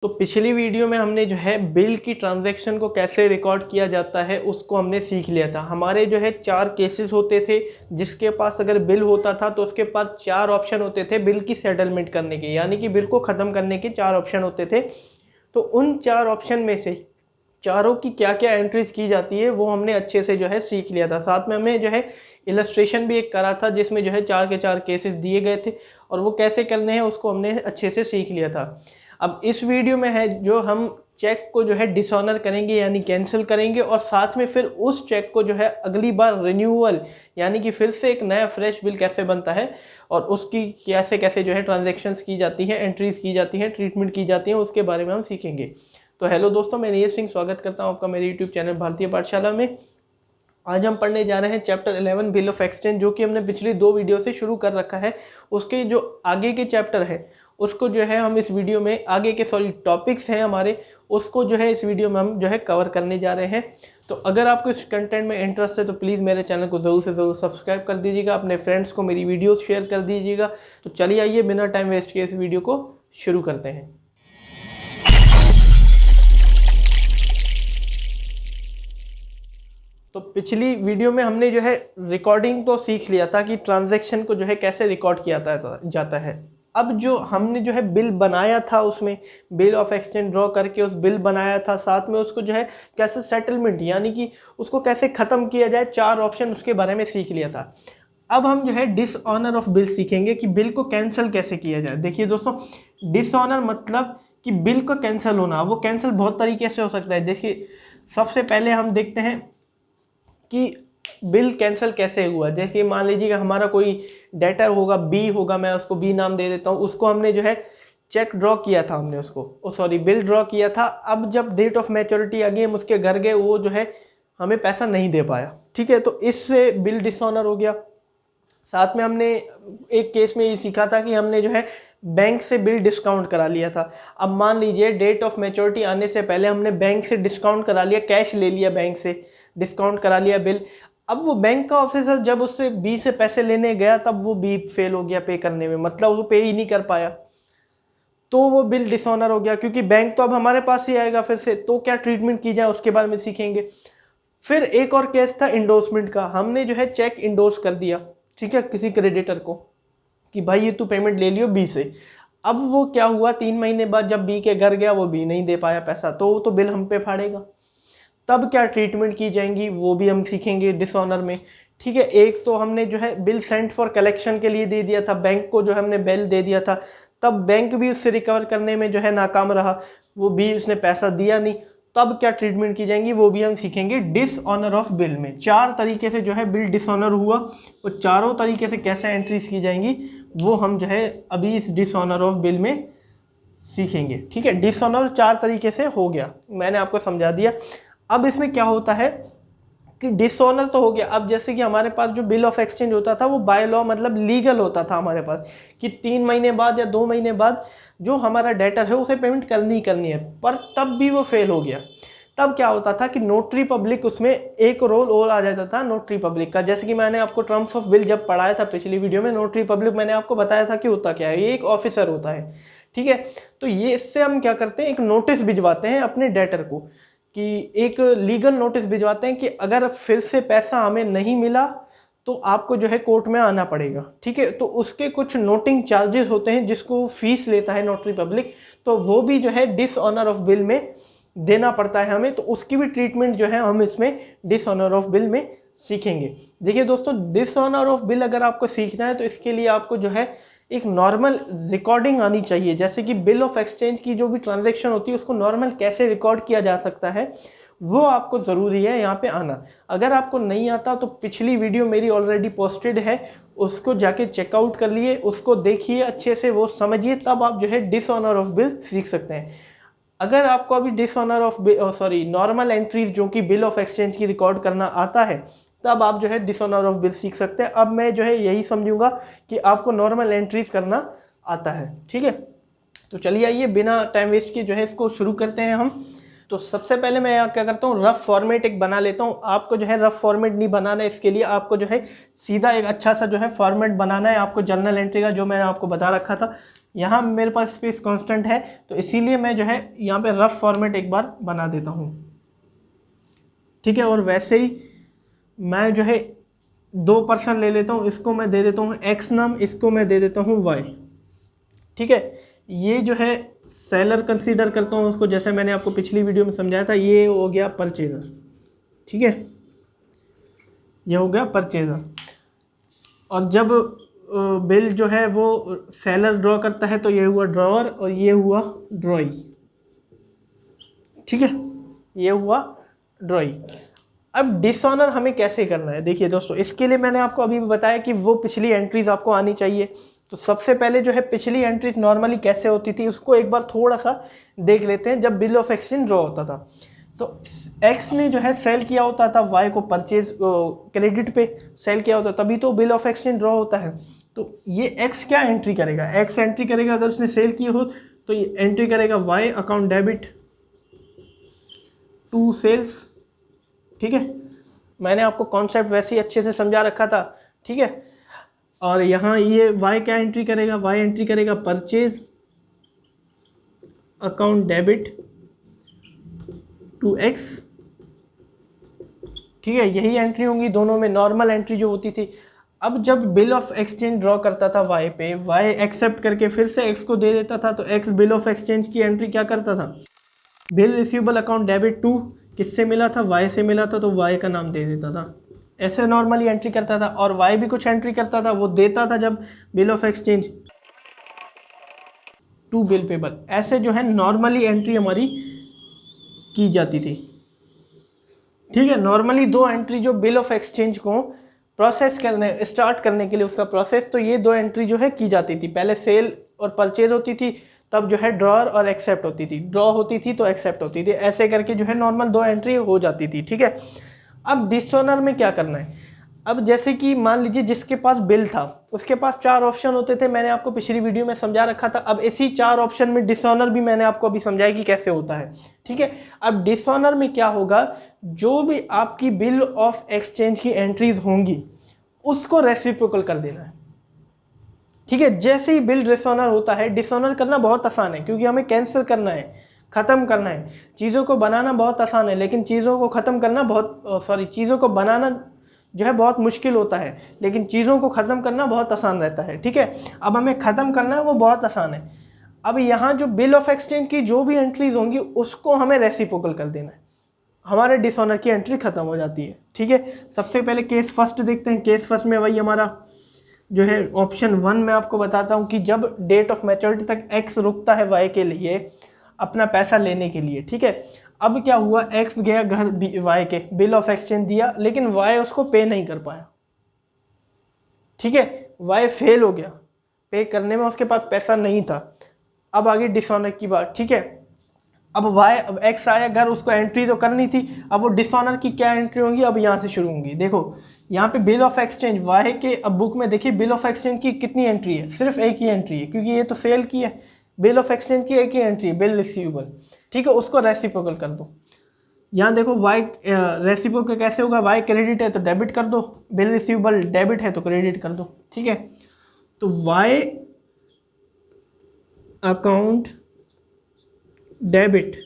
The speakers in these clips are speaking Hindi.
तो पिछली वीडियो में हमने जो है बिल की ट्रांजैक्शन को कैसे रिकॉर्ड किया जाता है उसको हमने सीख लिया था। हमारे जो है 4 केसेस होते थे, जिसके पास अगर बिल होता था तो उसके पास 4 ऑप्शन होते थे बिल की सेटलमेंट करने के, यानी कि बिल को ख़त्म करने के 4 ऑप्शन होते थे। तो उन 4 ऑप्शन में से चारों की क्या क्या एंट्रीज की जाती है वो हमने अच्छे से जो है सीख लिया था। साथ में हमने जो है इलस्ट्रेशन भी एक करा था जिसमें जो है 4 के 4 केसेस दिए गए थे और वो कैसे करने हैं उसको हमने अच्छे से सीख लिया था। अब इस वीडियो में है जो हम चेक को जो है डिसऑनर करेंगे यानी कैंसिल करेंगे, और साथ में फिर उस चेक को जो है अगली बार रिन्यूअल यानी कि फिर से एक नया फ्रेश बिल कैसे बनता है और उसकी कैसे कैसे जो है ट्रांजेक्शन्स की जाती हैं, एंट्रीज की जाती हैं, ट्रीटमेंट की जाती हैं, उसके बारे में हम सीखेंगे। तो हेलो दोस्तों, मैं नीरज सिंह स्वागत करता हूं आपका मेरे यूट्यूब चैनल भारतीय पाठशाला में। आज हम पढ़ने जा रहे हैं चैप्टर 11 बिल ऑफ एक्सचेंज, जो कि हमने पिछली 2 वीडियो से शुरू कर रखा है। उसके जो आगे के चैप्टर है उसको जो है हम इस वीडियो में आगे के टॉपिक्स हैं हमारे, उसको जो है इस वीडियो में हम जो है कवर करने जा रहे हैं। तो अगर आपको इस कंटेंट में इंटरेस्ट है तो प्लीज़ मेरे चैनल को ज़रूर से ज़रूर सब्सक्राइब कर दीजिएगा, अपने फ्रेंड्स को मेरी वीडियोस शेयर कर दीजिएगा। तो चलिए आइए बिना टाइम वेस्ट किए इस वीडियो को शुरू करते हैं। तो पिछली वीडियो में हमने जो है रिकॉर्डिंग तो सीख लिया था कि ट्रांजैक्शन को जो है कैसे रिकॉर्ड किया जाता है। अब जो हमने जो है बिल बनाया था, उसमें बिल ऑफ एक्सचेंज ड्रॉ करके उस बिल बनाया था, साथ में उसको जो है कैसे सेटलमेंट यानी कि उसको कैसे ख़त्म किया जाए, 4 ऑप्शन उसके बारे में सीख लिया था। अब हम जो है डिसऑनर ऑफ बिल सीखेंगे कि बिल को कैंसिल कैसे किया जाए। देखिए दोस्तों, डिसऑनर मतलब कि बिल को कैंसिल होना। वो कैंसिल बहुत तरीके से हो सकता है। देखिए, सबसे पहले हम देखते हैं कि बिल कैंसिल कैसे हुआ। जैसे मान लीजिएगा हमारा कोई डेटर होगा, बी होगा, मैं उसको बी नाम दे देता हूँ। उसको हमने जो है चेक ड्रॉ किया था, हमने उसको बिल ड्रॉ किया था। अब जब डेट ऑफ मैच्योरिटी आ गई, हम उसके घर गए, वो जो है हमें पैसा नहीं दे पाया, ठीक है, तो इससे बिल डिसऑनर हो गया। साथ में हमने एक केस में ये सीखा था कि हमने जो है बैंक से बिल डिस्काउंट करा लिया था। अब मान लीजिए डेट ऑफ मैच्योरिटी आने से पहले हमने बैंक से डिस्काउंट करा लिया, कैश ले लिया, बैंक से डिस्काउंट करा लिया बिल। अब वो बैंक का ऑफिसर जब उससे बी से पैसे लेने गया तब वो बी फेल हो गया पे करने में, मतलब वो पे ही नहीं कर पाया, तो वो बिल डिसऑनर हो गया, क्योंकि बैंक तो अब हमारे पास ही आएगा फिर से। तो क्या ट्रीटमेंट की जाए उसके बारे में सीखेंगे। फिर एक और केस था इंडोर्समेंट का। हमने जो है चेक इंडोर्स कर दिया, ठीक है, किसी क्रेडिटर को कि भाई ये तू पेमेंट ले लियो बी से। अब वो क्या हुआ, 3 महीने बाद जब बी के घर गया वो बी नहीं दे पाया पैसा, तो वो तो बिल हम पे फाड़ेगा। तब क्या ट्रीटमेंट की जाएंगी वो भी हम सीखेंगे डिसऑनर में, ठीक है। एक तो हमने जो है बिल सेंट फॉर कलेक्शन के लिए दे दिया था, बैंक को जो हमने बिल दे दिया था, तब बैंक भी उससे रिकवर करने में जो है नाकाम रहा, वो भी उसने पैसा दिया नहीं। तब क्या ट्रीटमेंट की जाएंगी वो भी हम सीखेंगे डिसऑनर ऑफ बिल में। 4 तरीके से जो है बिल डिसऑनर हुआ, वो चारों तरीके से कैसे एंट्रीज की जाएंगी वो हम जो है अभी इस डिसऑनर ऑफ बिल में सीखेंगे, ठीक है। डिसऑनर 4 तरीके से हो गया, मैंने आपको समझा दिया। अब इसमें क्या होता है कि डिसऑनर तो हो गया। अब जैसे कि हमारे पास जो बिल ऑफ एक्सचेंज होता था वो बाय लॉ मतलब लीगल होता था हमारे पास, कि 3 महीने बाद या 2 महीने बाद जो हमारा डेटर है उसे पेमेंट करनी ही करनी है, पर तब भी वो फेल हो गया। तब क्या होता था कि नोटरी पब्लिक उसमें एक रोल और आ जाता था नोटरी पब्लिक का। जैसे कि मैंने आपको टर्म्स ऑफ बिल जब पढ़ाया था पिछली वीडियो में, नोटरी पब्लिक मैंने आपको बताया था कि होता क्या है, ये एक ऑफिसर होता है, ठीक है। तो ये इससे हम क्या करते हैं, एक नोटिस भिजवाते हैं अपने डेटर को, कि एक लीगल नोटिस भिजवाते हैं कि अगर फिर से पैसा हमें नहीं मिला तो आपको जो है कोर्ट में आना पड़ेगा, ठीक है। तो उसके कुछ नोटिंग चार्जेस होते हैं जिसको फीस लेता है नोटरी पब्लिक, तो वो भी जो है डिसऑनर ऑफ बिल में देना पड़ता है हमें। तो उसकी भी ट्रीटमेंट जो है हम इसमें डिसऑनर ऑफ बिल में सीखेंगे। देखिए दोस्तों, डिसऑनर ऑफ बिल अगर आपको सीखना है तो इसके लिए आपको जो है एक नॉर्मल रिकॉर्डिंग आनी चाहिए। जैसे कि बिल ऑफ एक्सचेंज की जो भी ट्रांजैक्शन होती है उसको नॉर्मल कैसे रिकॉर्ड किया जा सकता है वो आपको ज़रूरी है यहाँ पे आना। अगर आपको नहीं आता तो पिछली वीडियो मेरी ऑलरेडी पोस्टेड है, उसको जाके चेकआउट कर लिए, उसको देखिए अच्छे से, वो समझिए, तब आप जो है डिसऑनर ऑफ बिल सीख सकते हैं। अगर आपको अभी डिसऑनर ऑफ नॉर्मल एंट्रीज जो कि बिल ऑफ एक्सचेंज की रिकॉर्ड करना आता है, तब आप जो है डिसऑनर ऑफ बिल सीख सकते हैं। अब मैं जो है यही समझूंगा कि आपको नॉर्मल एंट्रीज करना आता है, ठीक है। तो चलिए आइए बिना टाइम वेस्ट किए जो है इसको शुरू करते हैं हम। तो सबसे पहले मैं क्या करता हूँ, रफ फॉर्मेट एक बना लेता हूँ। आपको जो है रफ फॉर्मेट नहीं बनाना है, इसके लिए आपको जो है सीधा एक अच्छा सा जो है फॉर्मेट बनाना है आपको जर्नल एंट्री का, जो मैंने आपको बता रखा था। यहाँ मेरे पास स्पेस कांस्टेंट है, तो इसीलिए मैं जो है यहाँ पे रफ फॉर्मेट एक बार बना देता हूँ, ठीक है। और वैसे ही मैं जो है 2% ले लेता हूँ, इसको मैं दे देता हूँ x नाम, इसको मैं दे देता हूँ y, ठीक है। ये जो है सेलर कंसीडर करता हूँ उसको, जैसे मैंने आपको पिछली वीडियो में समझाया था, ये हो गया परचेजर, ठीक है, ये हो गया परचेजर। और जब बिल जो है वो सेलर ड्रॉ करता है तो ये हुआ ड्रॉअर और ये हुआ ड्रॉई, ठीक है, ये हुआ ड्रॉई। अब डिसऑनर हमें कैसे करना है, देखिए दोस्तों, इसके लिए मैंने आपको अभी भी बताया कि वो पिछली एंट्रीज आपको आनी चाहिए। तो सबसे पहले जो है पिछली एंट्रीज नॉर्मली कैसे होती थी उसको एक बार थोड़ा सा देख लेते हैं। जब बिल ऑफ एक्सचेंज ड्रॉ होता था तो एक्स ने जो है सेल किया होता था वाई को, परचेज क्रेडिट पे सेल किया होता, तभी तो बिल ऑफ एक्सचेंज ड्रॉ होता है। तो ये एक्स क्या एंट्री करेगा, एक्स एंट्री करेगा अगर उसने सेल किए हो तो ये एंट्री करेगा Y account debit to sales, ठीक है। मैंने आपको कॉन्सेप्ट वैसे ही अच्छे से समझा रखा था, ठीक है। और यहाँ ये वाई क्या एंट्री करेगा, वाई एंट्री करेगा purchase account debit to X, ठीक है। यही एंट्री होंगी दोनों में, नॉर्मल एंट्री जो होती थी। अब जब बिल ऑफ एक्सचेंज ड्रॉ करता था वाई पे, वाई एक्सेप्ट करके फिर से एक्स को दे देता था, तो एक्स बिल ऑफ एक्सचेंज की एंट्री क्या करता था, bill receivable account debit to, किससे मिला था, वाई से मिला था, तो वाई का नाम दे देता था। ऐसे नॉर्मली एंट्री करता था। और वाई भी कुछ एंट्री करता था, वो देता था जब bill of exchange to bill payable. ऐसे जो है नॉर्मली एंट्री हमारी की जाती थी, ठीक है। नॉर्मली दो एंट्री जो बिल ऑफ एक्सचेंज को प्रोसेस करने स्टार्ट करने के लिए उसका प्रोसेस, तो ये दो एंट्री जो है की जाती थी। पहले सेल और परचेज होती थी, तब जो है ड्रॉअर और एक्सेप्ट होती थी, ड्रॉ होती थी तो एक्सेप्ट होती थी, ऐसे करके जो है नॉर्मल दो एंट्री हो जाती थी, ठीक है। अब डिसऑनर में क्या करना है, अब जैसे कि मान लीजिए जिसके पास बिल था उसके पास 4 ऑप्शन होते थे, मैंने आपको पिछली वीडियो में समझा रखा था। अब इसी 4 ऑप्शन में डिसऑनर भी मैंने आपको अभी समझाया कि कैसे होता है, ठीक है। अब डिसऑनर में क्या होगा, जो भी आपकी बिल ऑफ एक्सचेंज की एंट्रीज होंगी उसको रेसिप्रोकल कर देना है, ठीक है। जैसे ही बिल डिसऑनर होता है, डिसऑनर करना बहुत आसान है क्योंकि हमें कैंसिल करना है, ख़त्म करना है। चीज़ों को बनाना बहुत आसान है लेकिन चीज़ों को ख़त्म करना चीज़ों को बनाना जो है बहुत मुश्किल होता है, लेकिन चीज़ों को ख़त्म करना बहुत आसान रहता है, ठीक है। अब हमें ख़त्म करना है, वो बहुत आसान है। अब यहाँ जो बिल ऑफ एक्सचेंज की जो भी एंट्रीज होंगी उसको हमें रेसिप्रोकल कर देना है, हमारे डिसऑनर की एंट्री खत्म हो जाती है, ठीक है। सबसे पहले केस फर्स्ट देखते हैं। केस फर्स्ट में वही हमारा जो है ऑप्शन 1 में आपको बताता हूँ कि जब डेट ऑफ मैच्योरिटी तक एक्स रुकता है वाई के लिए अपना पैसा लेने के लिए, ठीक है। अब क्या हुआ, एक्स गया घर वाई के, बिल ऑफ एक्सचेंज दिया लेकिन वाई उसको पे नहीं कर पाया, ठीक है। वाई फेल हो गया, पे करने में उसके पास पैसा नहीं था। अब आगे डिसऑनर की बात, ठीक है। अब एक्स आया घर, उसको एंट्री तो करनी थी। अब वो डिसऑनर की क्या एंट्री होंगी, अब यहाँ से शुरू होंगी। देखो यहाँ पे बिल ऑफ एक्सचेंज वाई के, अब बुक में देखिए बिल ऑफ एक्सचेंज की कितनी एंट्री है, सिर्फ एक ही एंट्री है क्योंकि ये तो सेल की है। बिल ऑफ एक्सचेंज की एक ही एंट्री है, बिल रिसीवेबल, ठीक है। उसको रेसिप्रोकल कर दो। यहाँ देखो वाई रेसिप्रोकल कैसे होगा, वाई क्रेडिट है तो डेबिट कर दो, बिल रिसीवेबल डेबिट है तो क्रेडिट कर दो, ठीक है। तो Y account debit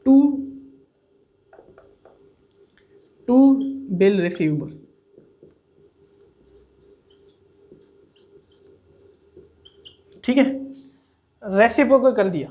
to bill receivable, ठीक है। रेसिप्रोकल कर दिया,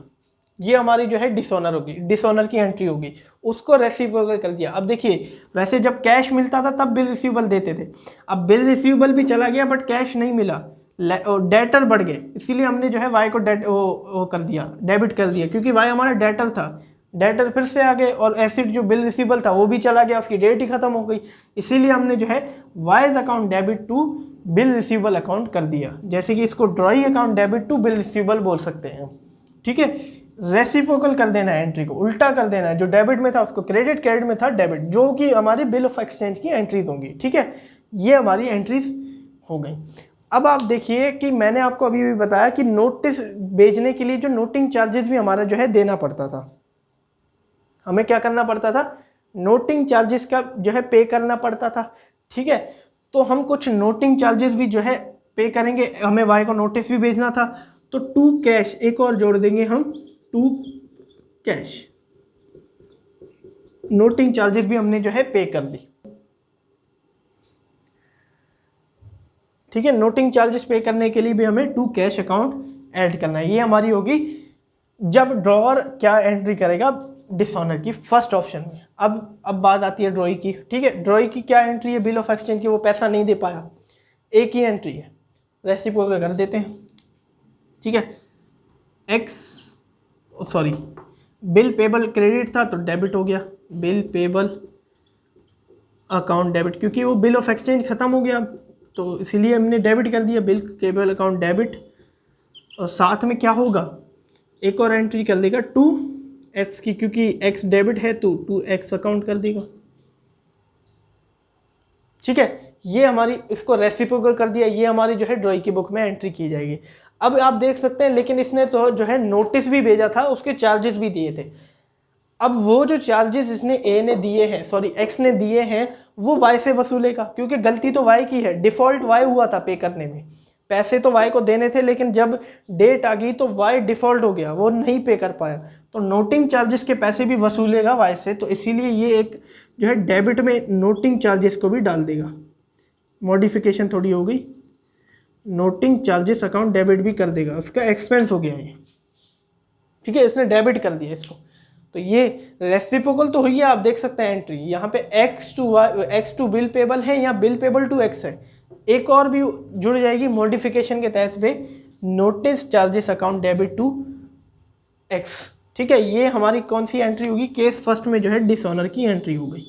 ये हमारी जो है डिसऑनर होगी, डिसऑनर की एंट्री होगी, उसको रेसिप्रोकल कर दिया। अब देखिए वैसे जब कैश मिलता था तब बिल रिसीवेबल देते थे, अब बिल रिसीवेबल भी चला गया बट कैश नहीं मिला, डेटर बढ़ गए, इसीलिए हमने जो है वाई को वो कर दिया, डेबिट कर दिया, क्योंकि वाई हमारा डेटर था, डेटर फिर से आ गए और एसिड जो बिल रिसीवेबल था वो भी चला गया, उसकी डेट ही खत्म हो गई, इसीलिए हमने जो है Y's account debit to bill receivable account कर दिया। जैसे कि इसको drawee account debit to bill receivable बोल सकते हैं, ठीक है। रेसिप्रोकल कर देना है, एंट्री को उल्टा कर देना है, जो डेबिट में था उसको क्रेडिट, क्रेडिट में था डेबिट, जो कि हमारी बिल ऑफ एक्सचेंज की एंट्रीज होंगी, ठीक है। ये हमारी एंट्रीज हो गई। अब आप देखिए कि मैंने आपको अभी भी बताया कि नोटिस भेजने के लिए जो नोटिंग चार्जेस भी हमारा जो है देना पड़ता था, हमें क्या करना पड़ता था, नोटिंग चार्जेस का जो है पे करना पड़ता था, ठीक है। तो हम कुछ नोटिंग चार्जेस भी जो है पे करेंगे, हमें वाई को नोटिस भी भेजना था, तो टू कैश एक और जोड़ देंगे हम, टू कैश। नोटिंग चार्जेस भी हमने जो है पे कर दी। ठीक है, नोटिंग चार्जेस पे करने के लिए भी हमें टू कैश अकाउंट ऐड करना है। ये हमारी होगी जब ड्रॉअर क्या एंट्री करेगा डिसऑनर की, फर्स्ट ऑप्शन में। अब बात आती है ड्रॉई की। ठीक है, ड्रॉई की क्या एंट्री है बिल ऑफ एक्सचेंज की, वो पैसा नहीं दे पाया, एक ही एंट्री है, रेसिप्रोकल कर देते हैं। ठीक है, बिल पेबल क्रेडिट था तो डेबिट हो गया, बिल पेबल अकाउंट डेबिट, क्योंकि वो बिल ऑफ एक्सचेंज खत्म हो गया तो इसीलिए हमने डेबिट कर दिया, बिल पेबल अकाउंट डेबिट। और साथ में क्या होगा, एक और एंट्री कर देगा टू एक्स की, क्योंकि एक्स डेबिट है तो टू एक्स अकाउंट कर देगा। ठीक है, ये हमारी, इसको रेसिप्रोकल कर दिया, ये हमारी जो है ड्रॉई की बुक में एंट्री की जाएगी। अब आप देख सकते हैं, लेकिन इसने तो जो है नोटिस भी भेजा था, उसके चार्जेस भी दिए थे। अब वो जो चार्जेस इसने एक्स ने दिए हैं वो वाई से वसूलेगा, क्योंकि गलती तो वाई की है, डिफॉल्ट वाई हुआ था पे करने में, पैसे तो वाई को देने थे, लेकिन जब डेट आ गई तो वाई डिफॉल्ट हो गया, वो नहीं पे कर पाया, तो नोटिंग चार्जेस के पैसे भी वसूलेगा वाई से, तो इसीलिए ये एक जो है डेबिट में नोटिंग चार्जेस को भी डाल देगा। मॉडिफिकेशन थोड़ी हो गई, नोटिंग चार्जेस अकाउंट डेबिट भी कर देगा, उसका एक्सपेंस हो गया ये। ठीक है, इसने डेबिट कर दिया इसको, तो ये रेसिप्रोकल तो हुई है। आप देख सकते हैं एंट्री यहाँ पे एक्स टू बिल पेबल है या बिल पेबल टू एक्स है, एक और भी जुड़ जाएगी मॉडिफिकेशन के तहत पे, notice charges account debit to X. ठीक है, ये हमारी कौन सी एंट्री होगी, केस फर्स्ट में जो है डिसऑनर की एंट्री हो गई।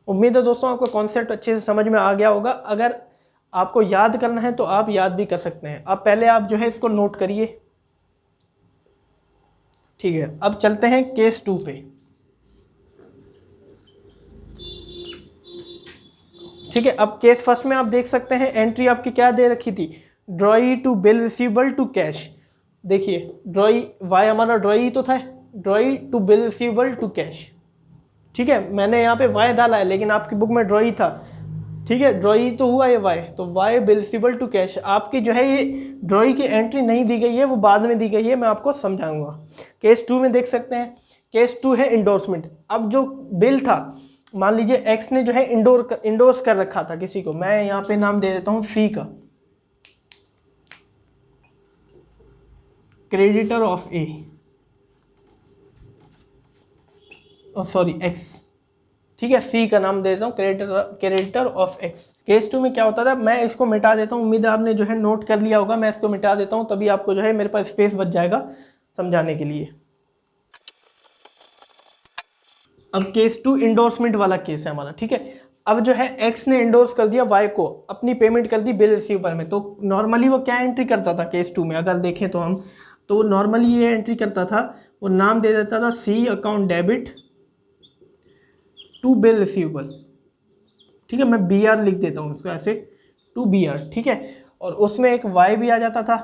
उम्मीद है दोस्तों आपको कॉन्सेप्ट अच्छे से समझ में आ गया होगा। अगर आपको याद करना है तो आप याद भी कर सकते हैं। अब पहले आप जो है इसको नोट करिए। ठीक है, अब चलते हैं केस 2 पे। ठीक है, अब केस फर्स्ट में आप देख सकते हैं एंट्री आपकी क्या दे रखी थी, drawee to bill receivable to cash. देखिए ड्रॉई वाई हमारा ड्रॉई तो था, drawee to bill receivable to cash. ठीक है, मैंने यहाँ पे वाई डाला है लेकिन आपकी बुक में ड्रॉई था। ठीक है, ड्रॉई तो हुआ ये वाई, तो Y bill receivable to cash. आपकी जो है ये ड्रॉई की एंट्री नहीं दी गई है, वो बाद में दी गई है, मैं आपको समझाऊंगा। केस 2 में देख सकते हैं, केस 2 है इंडोर्समेंट। अब जो बिल था, मान लीजिए एक्स ने जो है इंडोर्स कर रखा था किसी को, मैं यहाँ पे नाम दे देता हूँ सी का, क्रेडिटर ऑफ ए, एक्स। ठीक है, सी का नाम दे देता हूँ क्रेडिटर ऑफ एक्स। केस 2 में क्या होता था, मैं इसको मिटा देता हूँ, उम्मीद है आपने जो है नोट कर लिया होगा, मैं इसको मिटा देता हूँ, तभी आपको जो है मेरे पास स्पेस बच जाएगा समझाने के लिए। अब केस 2 इंडोर्समेंट वाला केस है हमारा। ठीक है, अब जो है एक्स ने इंडोर्स कर दिया वाई को, अपनी पेमेंट कर दी बिल रिसीवेबल में, तो नॉर्मली वो क्या एंट्री करता था केस 2 में, अगर देखें तो हम, तो नॉर्मली ये एंट्री करता था, वो नाम दे देता था C account debit to bill receivable. ठीक है, मैं बी आर लिख देता हूँ इसको ऐसे, टू बी आर। ठीक है, और उसमें एक वाई भी आ जाता था,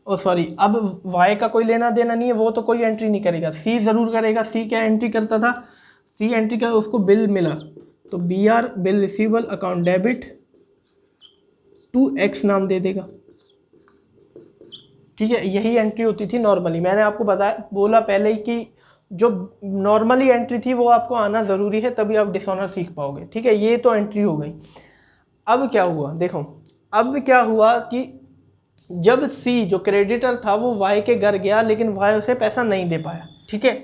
अब वाई का कोई लेना देना नहीं है, वो तो कोई एंट्री नहीं करेगा, सी जरूर करेगा। सी क्या एंट्री करता था, सी एंट्री का उसको बिल मिला, तो B R bill receivable account debit to X नाम दे देगा। ठीक है, यही एंट्री होती थी नॉर्मली। मैंने आपको बोला पहले ही कि जो नॉर्मली एंट्री थी वो आपको आना ज़रूरी है, तभी आप डिसऑनर सीख पाओगे। ठीक है, ये तो एंट्री हो गई। अब क्या हुआ देखो, अब क्या हुआ कि जब सी जो क्रेडिटर था वो वाई के घर गया, लेकिन वाई उसे पैसा नहीं दे पाया। ठीक है,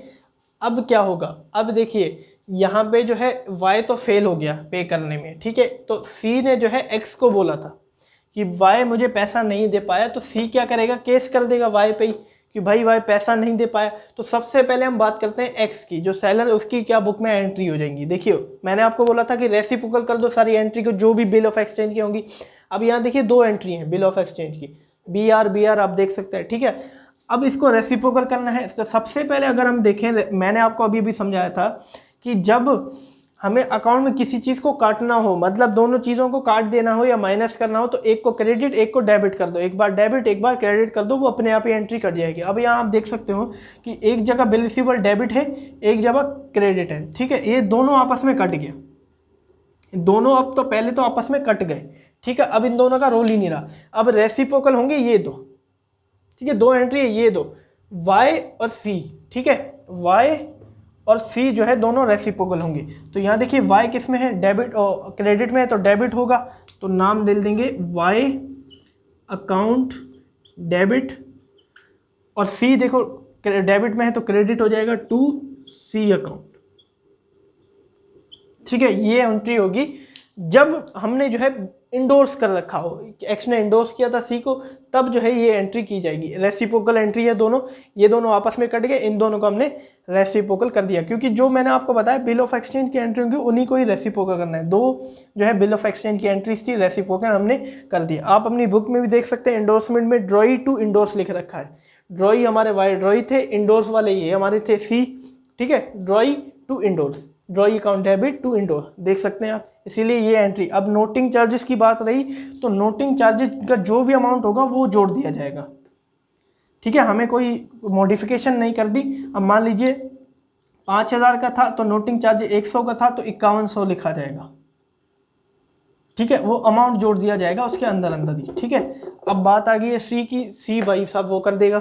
अब क्या होगा, अब देखिए यहाँ पे जो है वाई तो फेल हो गया पे करने में। ठीक है, तो सी ने जो है एक्स को बोला था कि वाई मुझे पैसा नहीं दे पाया, तो सी क्या करेगा, केस कर देगा वाई पे ही कि भाई वाई पैसा नहीं दे पाया। तो सबसे पहले हम बात करते हैं एक्स की, जो सेलर है उसकी क्या बुक में एंट्री हो जाएंगी। देखिए मैंने आपको बोला था कि रेसिप्रोकल कर दो सारी एंट्री को, जो भी बिल ऑफ एक्सचेंज की होंगी। अब यहाँ देखिए 2 एंट्री हैं बिल ऑफ एक्सचेंज की, बी आर आप देख सकते हैं। ठीक है, अब इसको रेसिप्रोकल करना है। तो सबसे पहले अगर हम देखें, मैंने आपको अभी भी समझाया था कि जब हमें अकाउंट में किसी चीज़ को काटना हो, मतलब दोनों चीज़ों को काट देना हो या माइनस करना हो, तो एक को क्रेडिट एक को डेबिट कर दो, एक बार डेबिट एक बार क्रेडिट कर दो, वो अपने आप ही एंट्री कट जाएगी। अब यहाँ आप देख सकते हो कि एक जगह बिल रिसीवेबल डेबिट है, एक जगह क्रेडिट है। ठीक है, ये दोनों आपस में कट गया। दोनों अब तो पहले तो आपस में कट गए, ठीक है, अब इन दोनों का रोल ही नहीं रहा, अब रेसिप्रोकल होंगे ये दो, ठीक है, दो एंट्री है ये दो, y और c, ठीक है, y और c जो है दोनों रेसिप्रोकल होंगे। तो यहाँ देखिए y किस में है, डेबिट और क्रेडिट में है, तो डेबिट होगा, तो नाम दे देंगे y अकाउंट डेबिट, और c देखो डेबिट में है तो क्रेडिट हो जाएगा टू c अकाउंट, ठीक है। ये एंट्री होगी जब हमने जो है इंडोर्स कर रखा हो, एक्स ने इंडोर्स किया था सी को, तब जो है ये एंट्री की जाएगी। रेसिप्रोकल एंट्री है दोनों, ये दोनों आपस में कट गए, इन दोनों को हमने रेसिप्रोकल कर दिया, क्योंकि जो मैंने आपको बताया बिल ऑफ एक्सचेंज की एंट्री होगी उन्हीं को ही रेसिप्रोकल करना है। दो जो है बिल ऑफ एक्सचेंज की एंट्रीज थी, रेसिप्रोकल हमने कर दिया। आप अपनी बुक में भी देख सकते हैं, इंडोर्समेंट में ड्रॉई टू इंडोर्स लिख रखा है। ड्रॉई हमारे वाई ड्रॉई थे, इंडोर्स वाले ये हमारे थे सी, ठीक है, drawee to endorse, drawee account debit to endorse, देख सकते हैं आप, इसीलिए ये एंट्री। अब नोटिंग चार्जेस की बात रही, तो नोटिंग चार्जेस का जो भी अमाउंट होगा वो जोड़ दिया जाएगा, ठीक है, हमें कोई मॉडिफिकेशन नहीं कर दी। अब मान लीजिए 5000 का था तो नोटिंग चार्ज 100 का था तो 5100 लिखा जाएगा, ठीक है, वो अमाउंट जोड़ दिया जाएगा उसके अंदर अंदर ही, ठीक है। अब बात आ गई है सी की, सी भाई साहब वो कर देगा,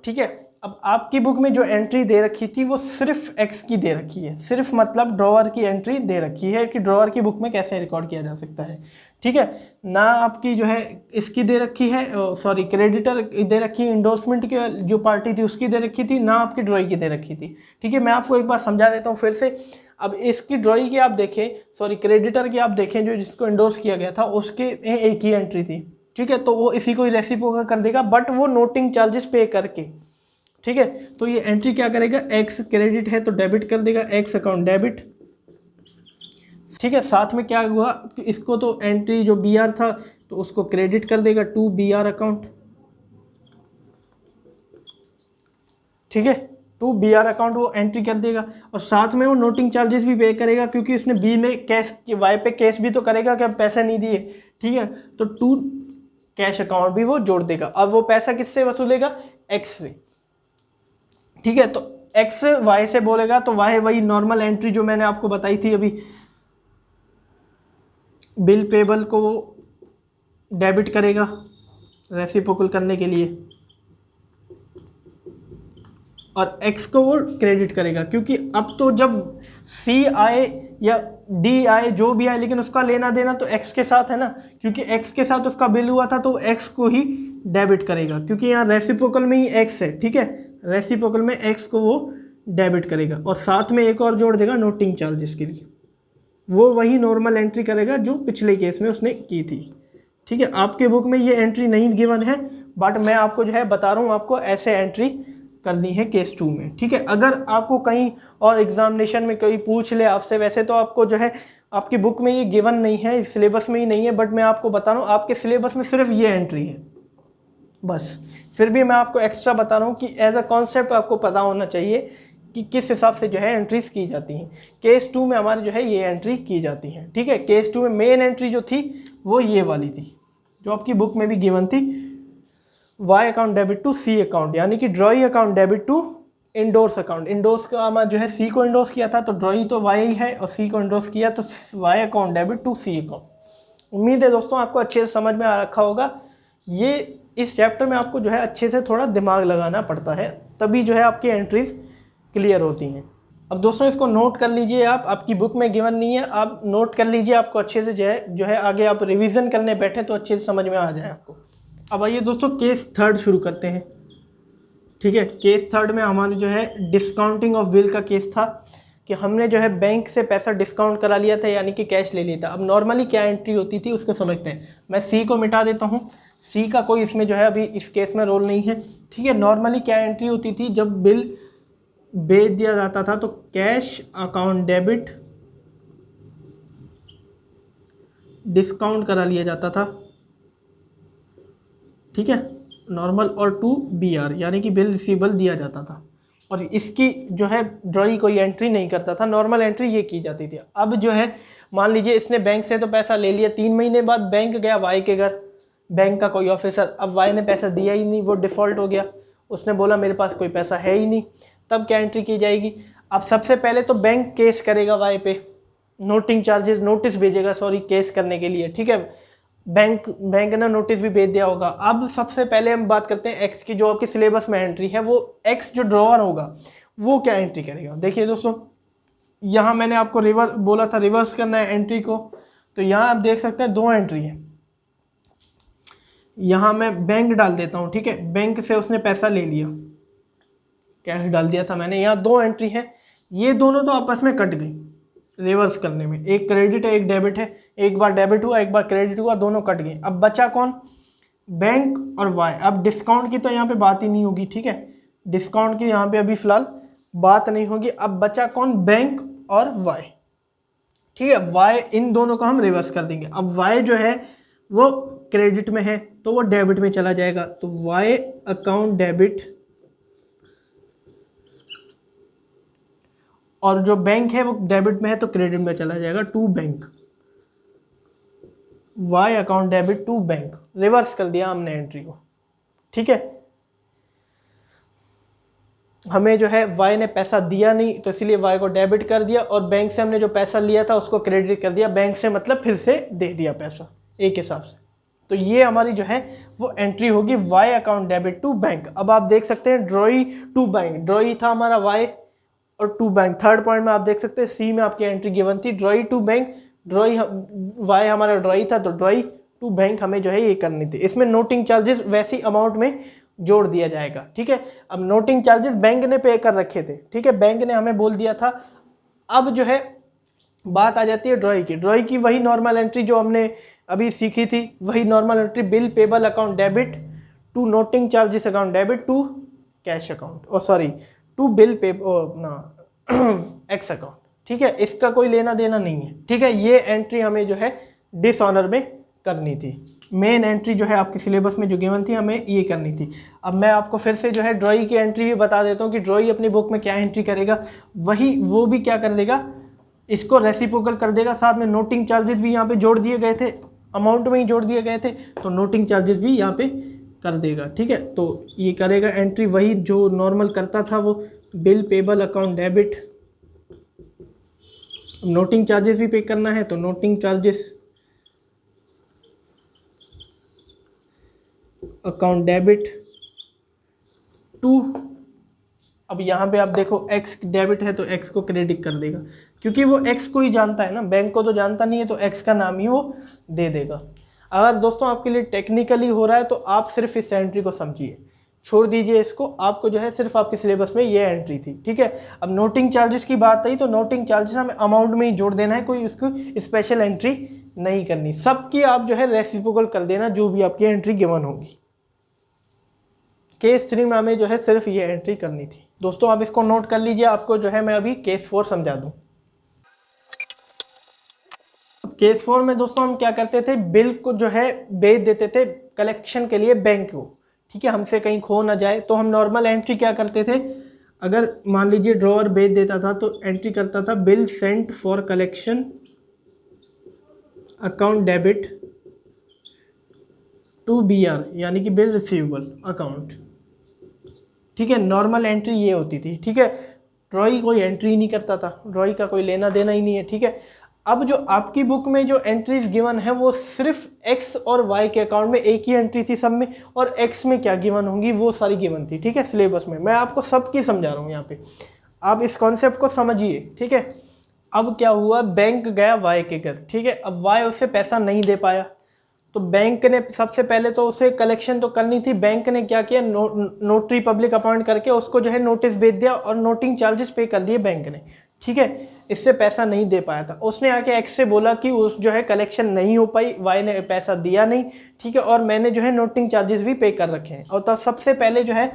ठीक है। अब आपकी बुक में जो एंट्री दे रखी थी वो सिर्फ एक्स की दे रखी है, सिर्फ मतलब ड्रॉअर की एंट्री दे रखी है कि ड्रॉअर की बुक में कैसे रिकॉर्ड किया जा सकता है, ठीक है। ना आपकी जो है इसकी दे रखी है, सॉरी क्रेडिटर दे रखी है, इंडोर्समेंट की जो पार्टी थी उसकी दे रखी थी, ना आपकी ड्रॉइंग की दे रखी थी, ठीक है। मैं आपको एक बार समझा देता हूँ फिर से। अब इसकी ड्रॉइंग की आप देखें, सॉरी क्रेडिटर की आप देखें, जो जिसको इंडोर्स किया गया था उसके एक ही एंट्री थी, ठीक है, तो वो इसी को रेसिप्रोकल कर देगा, बट वो नोटिंग चार्जेस पे करके, ठीक है। तो ये एंट्री क्या करेगा, एक्स क्रेडिट है तो डेबिट कर देगा, एक्स अकाउंट डेबिट, ठीक है। साथ में क्या हुआ, इसको तो एंट्री जो बी आर था तो उसको क्रेडिट कर देगा टू बी आर अकाउंट, ठीक है, टू बी आर अकाउंट वो एंट्री कर देगा, और साथ में वो नोटिंग चार्जेस भी पे करेगा, क्योंकि उसने बी में कैश, वाई पे कैश भी तो करेगा कि अब पैसे नहीं दिए, ठीक है, तो टू कैश अकाउंट भी वो जोड़ देगा। अब वो पैसा किससे वसूलेगा, एक्स से, ठीक है। तो एक्स वाई से बोलेगा तो वाई वही नॉर्मल एंट्री जो मैंने आपको बताई थी अभी, बिल पेबल को वो डेबिट करेगा रेसिप्रोकल करने के लिए, और एक्स को वो क्रेडिट करेगा, क्योंकि अब तो जब सी आए या डी आए जो भी आए, लेकिन उसका लेना देना तो एक्स के साथ है ना, क्योंकि एक्स के साथ उसका बिल हुआ था तो एक्स को ही डेबिट करेगा, क्योंकि यहाँ रेसिप्रोकल में ही एक्स है, ठीक है, रेसिप्रोकल में एक्स को वो डेबिट करेगा, और साथ में एक और जोड़ देगा नोटिंग चार्जेस के लिए, वो वही नॉर्मल एंट्री करेगा जो पिछले केस में उसने की थी, ठीक है। आपके बुक में ये एंट्री नहीं गिवन है, बट मैं आपको जो है बता रहा हूँ, आपको ऐसे एंट्री करनी है केस 2 में, ठीक है। अगर आपको कहीं और एग्जामिनेशन में कोई पूछ ले आपसे, वैसे तो आपको जो है आपकी बुक में ये गिवन नहीं है, सिलेबस में ही नहीं है, बट मैं आपको बता रहा हूँ आपके सिलेबस में सिर्फ ये एंट्री है बस। फिर भी मैं आपको एक्स्ट्रा बता रहा हूँ कि एज अ कॉन्सेप्ट आपको पता होना चाहिए कि किस हिसाब से जो है एंट्रीज की जाती हैं। केस 2 में हमारी जो है ये एंट्री की जाती है, ठीक है। केस 2 में मेन एंट्री जो थी वो ये वाली थी जो आपकी बुक में भी गिवन थी, Y account debit to C account, यानी कि drawee account debit to endorse account. Endorse का हमारा जो है सी को इंडोर्स किया था तो ड्रॉई तो वाई है, और सी को इंडोर्स किया तो Y account debit to C account. उम्मीद है दोस्तों आपको अच्छे से समझ में आ रखा होगा। ये इस चैप्टर में आपको जो है अच्छे से थोड़ा दिमाग लगाना पड़ता है, तभी जो है आपकी एंट्रीज क्लियर होती हैं। अब दोस्तों इसको नोट कर लीजिए आप, आपकी बुक में गिवन नहीं है, आप नोट कर लीजिए, आपको अच्छे से जो है आगे आप रिवीजन करने बैठे तो अच्छे से समझ में आ जाए आपको। अब आइए दोस्तों केस 3 शुरू करते हैं, ठीक है। केस 3 में हमारे जो है डिस्काउंटिंग ऑफ बिल का केस था कि हमने जो है बैंक से पैसा डिस्काउंट करा लिया था, यानी कि कैश ले लिया था। अब नॉर्मली क्या एंट्री होती थी उसको समझते हैं। मैं सी को मिटा देता हूँ, सी का कोई इसमें जो है अभी इस केस में रोल नहीं है, ठीक है। नॉर्मली क्या एंट्री होती थी, जब बिल भेज दिया जाता था तो कैश अकाउंट डेबिट डिस्काउंट करा लिया जाता था, ठीक है, नॉर्मल, और टू बी आर यानी कि बिल रिसीवेबल दिया जाता था, और इसकी जो है ड्रॉई कोई एंट्री नहीं करता था, नॉर्मल एंट्री ये की जाती थी। अब जो है मान लीजिए इसने बैंक से तो पैसा ले लिया, 3 महीने बाद बैंक गया वाई के घर, बैंक का कोई ऑफिसर, अब वाई ने पैसा दिया ही नहीं, वो डिफ़ॉल्ट हो गया, उसने बोला मेरे पास कोई पैसा है ही नहीं, तब क्या एंट्री की जाएगी। अब सबसे पहले तो बैंक केस करेगा वाई पे, नोटिंग चार्जेस, नोटिस भेजेगा सॉरी केस करने के लिए, ठीक है। बैंक ने नोटिस भी भेज दिया होगा। अब सबसे पहले हम बात करते हैं एक्स की, जो आपके सिलेबस में एंट्री है, वो एक्स जो ड्रॉअर होगा वो क्या एंट्री करेगा। देखिए दोस्तों, यहाँ मैंने आपको बोला था रिवर्स करना है एंट्री को, तो यहाँ आप देख सकते हैं 2 एंट्री है। यहाँ मैं बैंक डाल देता हूँ, ठीक है, बैंक से उसने पैसा ले लिया, कैश डाल दिया था मैंने। यहाँ 2 एंट्री है, ये दोनों तो आपस में कट गई रिवर्स करने में, एक क्रेडिट है एक डेबिट है, एक बार डेबिट हुआ एक बार क्रेडिट हुआ, दोनों कट गए। अब बचा कौन, बैंक और वाई। अब डिस्काउंट की तो यहाँ पे बात ही नहीं होगी, ठीक है, डिस्काउंट की यहाँ पे अभी फिलहाल बात नहीं होगी। अब बचा कौन, बैंक और वाई, ठीक है, वाई, इन दोनों को हम रिवर्स कर देंगे। अब वाई जो है वो क्रेडिट में है तो वो डेबिट में चला जाएगा, तो वाई अकाउंट डेबिट, और जो बैंक है वो डेबिट में है तो क्रेडिट में चला जाएगा, to bank, Y account debit to bank, reverse कर दिया हमने एंट्री को, ठीक है। हमें जो है वाई ने पैसा दिया नहीं तो इसलिए वाई को डेबिट कर दिया, और बैंक से हमने जो पैसा लिया था उसको क्रेडिट कर दिया, बैंक से मतलब फिर से दे दिया पैसा एक हिसाब से। तो ये हमारी जो है वो एंट्री होगी Y account debit to bank. अब आप देख सकते हैं ड्रॉई टू बैंक, ड्रॉई था हमारा वाई और टू बैंक, थर्ड पॉइंट में आप देख सकते हैं सी में आपकी एंट्री गिवन थी drawee to bank, drawee Y हमारा ड्रॉई था तो ड्रॉई टू बैंक हमें जो है ये करनी थी। इसमें नोटिंग चार्जेस वैसी अमाउंट में जोड़ दिया जाएगा, ठीक है। अब नोटिंग चार्जेस बैंक ने पे कर रखे थे, ठीक है, बैंक ने हमें बोल दिया था। अब जो है बात आ जाती है ड्रॉई की, ड्रॉई की वही नॉर्मल एंट्री जो हमने अभी सीखी थी, वही normal entry, bill payable account debit to noting charges account debit to cash account, और सॉरी टू बिल पे ना एक्स अकाउंट, ठीक है, इसका कोई लेना देना नहीं है, ठीक है। ये एंट्री हमें जो है डिसऑनर में करनी थी। मेन एंट्री जो है आपके सिलेबस में जो गिवन थी हमें ये करनी थी। अब मैं आपको फिर से जो है ड्रॉई की एंट्री भी बता देता हूँ कि ड्रॉई अपनी बुक में क्या एंट्री करेगा, वही वो भी क्या कर देगा, इसको रेसिप्रोकल कर देगा। साथ में नोटिंग चार्जेस भी यहाँ पे जोड़ दिए गए थे, अमाउंट में ही जोड़ दिए गए थे, तो नोटिंग चार्जेस भी यहाँ पे कर देगा, ठीक है। तो ये करेगा एंट्री वही जो नॉर्मल करता था, वो bill payable account debit, noting charges भी पे करना है तो noting charges account debit to, अब यहाँ पे आप देखो एक्स डेबिट है तो एक्स को क्रेडिट कर देगा, क्योंकि वो एक्स को ही जानता है ना, बैंक को तो जानता नहीं है, तो एक्स का नाम ही वो दे देगा। अगर दोस्तों आपके लिए टेक्निकली हो रहा है तो आप सिर्फ इस एंट्री को समझिए, छोड़ दीजिए इसको, आपको जो है सिर्फ आपके सिलेबस में ये एंट्री थी, ठीक है। अब नोटिंग चार्जेस की बात आई तो नोटिंग चार्जेस हमें अमाउंट में ही जोड़ देना है, कोई उसको स्पेशल एंट्री नहीं करनी, सबकी आप जो है रेसिप्रोकल कर देना जो भी आपकी एंट्री गिवन होगी। केस 3 में हमें जो है सिर्फ ये एंट्री करनी थी। दोस्तों आप इसको नोट कर लीजिए, आपको जो है मैं अभी केस 4 समझा दूं। केस 4 में दोस्तों हम क्या करते थे, बिल को जो है भेज देते थे कलेक्शन के लिए बैंक को, ठीक है, हमसे कहीं खो ना जाए। तो हम नॉर्मल एंट्री क्या करते थे, अगर मान लीजिए ड्रॉअर भेज देता था तो एंट्री करता था bill sent for collection account debit to BR, यानी कि बिल रिसीवेबल अकाउंट, ठीक है। नॉर्मल एंट्री ये होती थी, ठीक है। ड्रॉई कोई एंट्री नहीं करता था, ड्रॉई का कोई लेना देना ही नहीं है, ठीक है। अब जो आपकी बुक में जो एंट्रीज गिवन है वो सिर्फ एक्स और वाई के अकाउंट में एक ही एंट्री थी सब में, और एक्स में क्या गिवन होंगी वो सारी गिवन थी, ठीक है, सिलेबस में। मैं आपको सबकी समझा रहा हूँ यहाँ पे, आप इस कॉन्सेप्ट को समझिए, ठीक है। अब क्या हुआ, बैंक गया वाई के घर, ठीक है। अब वाई उससे पैसा नहीं दे पाया, तो बैंक ने सबसे पहले तो उसे कलेक्शन तो करनी थी, बैंक ने क्या किया, नोटरी पब्लिक अपॉइंट करके उसको जो है नोटिस भेज दिया और नोटिंग चार्जेस पे कर दिए बैंक ने, ठीक है। इससे पैसा नहीं दे पाया था, उसने आके एक्स से बोला कि उस जो है कलेक्शन नहीं हो पाई, वाई ने पैसा दिया नहीं, ठीक है, और मैंने जो है नोटिंग चार्जेस भी पे कर रखे हैं। और तो सबसे पहले जो है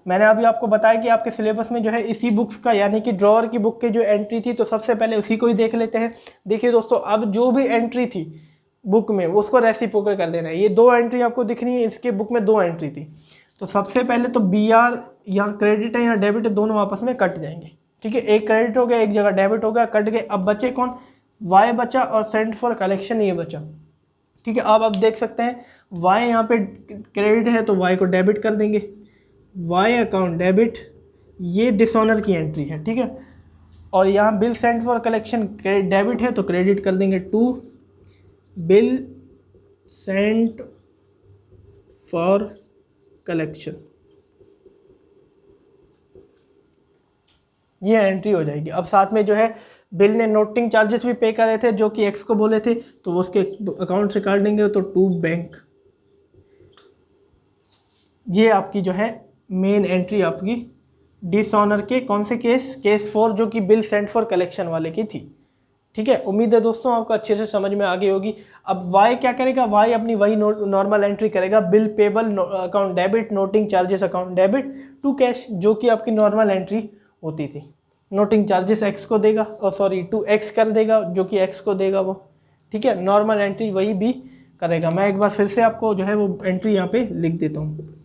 मैंने अभी आपको बताया कि आपके सिलेबस में जो है इसी बुक्स का, यानी कि ड्रॉअर की बुक की जो एंट्री थी, तो सबसे पहले उसी को ही देख लेते हैं। देखिए दोस्तों, अब जो भी एंट्री थी बुक में उसको रेसिप्रोकल कर देना है। ये 2 एंट्री आपको दिख रही है, इसके बुक में 2 एंट्री थी, तो सबसे पहले तो BR, यहाँ क्रेडिट है यहाँ डेबिट है, दोनों आपस में कट जाएंगे, ठीक है। एक क्रेडिट हो गया, एक जगह डेबिट हो गया, कट गए। अब बचे कौन, वाई बचा और सेंट फॉर कलेक्शन ये बचा, ठीक है। अब आप देख सकते हैं वाई यहाँ पे क्रेडिट है तो वाई को डेबिट कर देंगे, वाई अकाउंट डेबिट, ये डिसऑनर की एंट्री है, ठीक है। और यहाँ bill sent for collection debit है तो क्रेडिट कर देंगे to bill sent for collection, ये एंट्री हो जाएगी। अब साथ में जो है बिल ने नोटिंग चार्जेस भी पे करे थे जो कि एक्स को बोले थे, तो वो उसके अकाउंट से काट देंगे तो टू बैंक। ये आपकी जो है मेन एंट्री आपकी डिसऑनर के कौन से केस 4 जो कि बिल सेंट फॉर कलेक्शन वाले की थी। ठीक है, उम्मीद है दोस्तों आपको अच्छे से समझ में आ गई होगी। अब वाई क्या करेगा, वाई अपनी वही नॉर्मल एंट्री करेगा, bill payable account debit, noting charges account debit to cash, जो कि आपकी नॉर्मल एंट्री होती थी। नोटिंग चार्जेस एक्स को देगा और सॉरी टू एक्स कर देगा जो कि एक्स को देगा वो। ठीक है, नॉर्मल एंट्री वही भी करेगा। मैं एक बार फिर से आपको जो है वो एंट्री यहाँ पे लिख देता हूँ।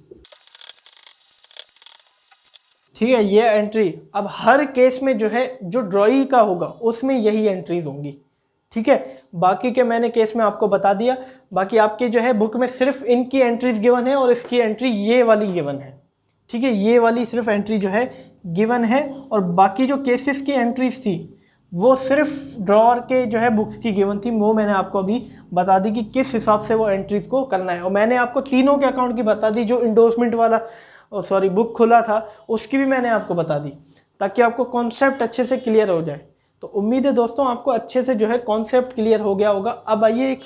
ठीक है, ये एंट्री अब हर केस में जो है जो ड्रॉई का होगा उसमें यही एंट्रीज होंगी। ठीक है, बाकी के मैंने केस में आपको बता दिया। बाकी आपके जो है बुक में सिर्फ इनकी एंट्रीज गिवन है और इसकी एंट्री ये वाली गिवन है। ठीक है, ये वाली सिर्फ एंट्री जो है गिवन है और बाकी जो केसेस की एंट्रीज थी वो सिर्फ ड्रॉअर के जो है बुक्स की गिवन थी। वो मैंने आपको अभी बता दी कि किस हिसाब से वो एंट्रीज को करना है, और मैंने आपको तीनों के अकाउंट की बता दी। जो इंडोर्समेंट वाला सॉरी बुक खुला था उसकी भी मैंने आपको बता दी, ताकि आपको कॉन्सेप्ट अच्छे से क्लियर हो जाए। तो उम्मीद है दोस्तों आपको अच्छे से जो है कॉन्सेप्ट क्लियर हो गया होगा। अब आइए एक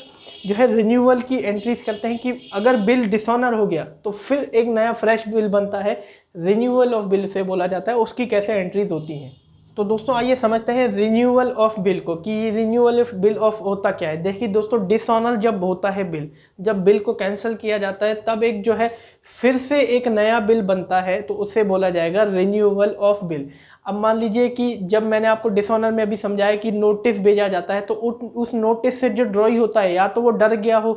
जो है रिन्यूअल की एंट्रीज करते हैं कि अगर बिल डिसऑनर हो गया तो फिर एक नया फ्रेश बिल बनता है, रिन्यूअल ऑफ बिल से बोला जाता है, उसकी कैसे एंट्रीज होती हैं। तो दोस्तों आइए समझते हैं रिन्यूअल ऑफ बिल को कि रिन्यूअल ऑफ बिल ऑफ होता क्या है। देखिए दोस्तों, डिसऑनर जब होता है बिल, जब बिल को कैंसिल किया जाता है तब एक जो है फिर से एक नया बिल बनता है, तो उसे बोला जाएगा रिन्यूअल ऑफ बिल। अब मान लीजिए कि जब मैंने आपको डिसऑनर में अभी समझाया कि नोटिस भेजा जाता है, तो उस नोटिस से जो ड्रॉई होता है या तो वो डर गया हो।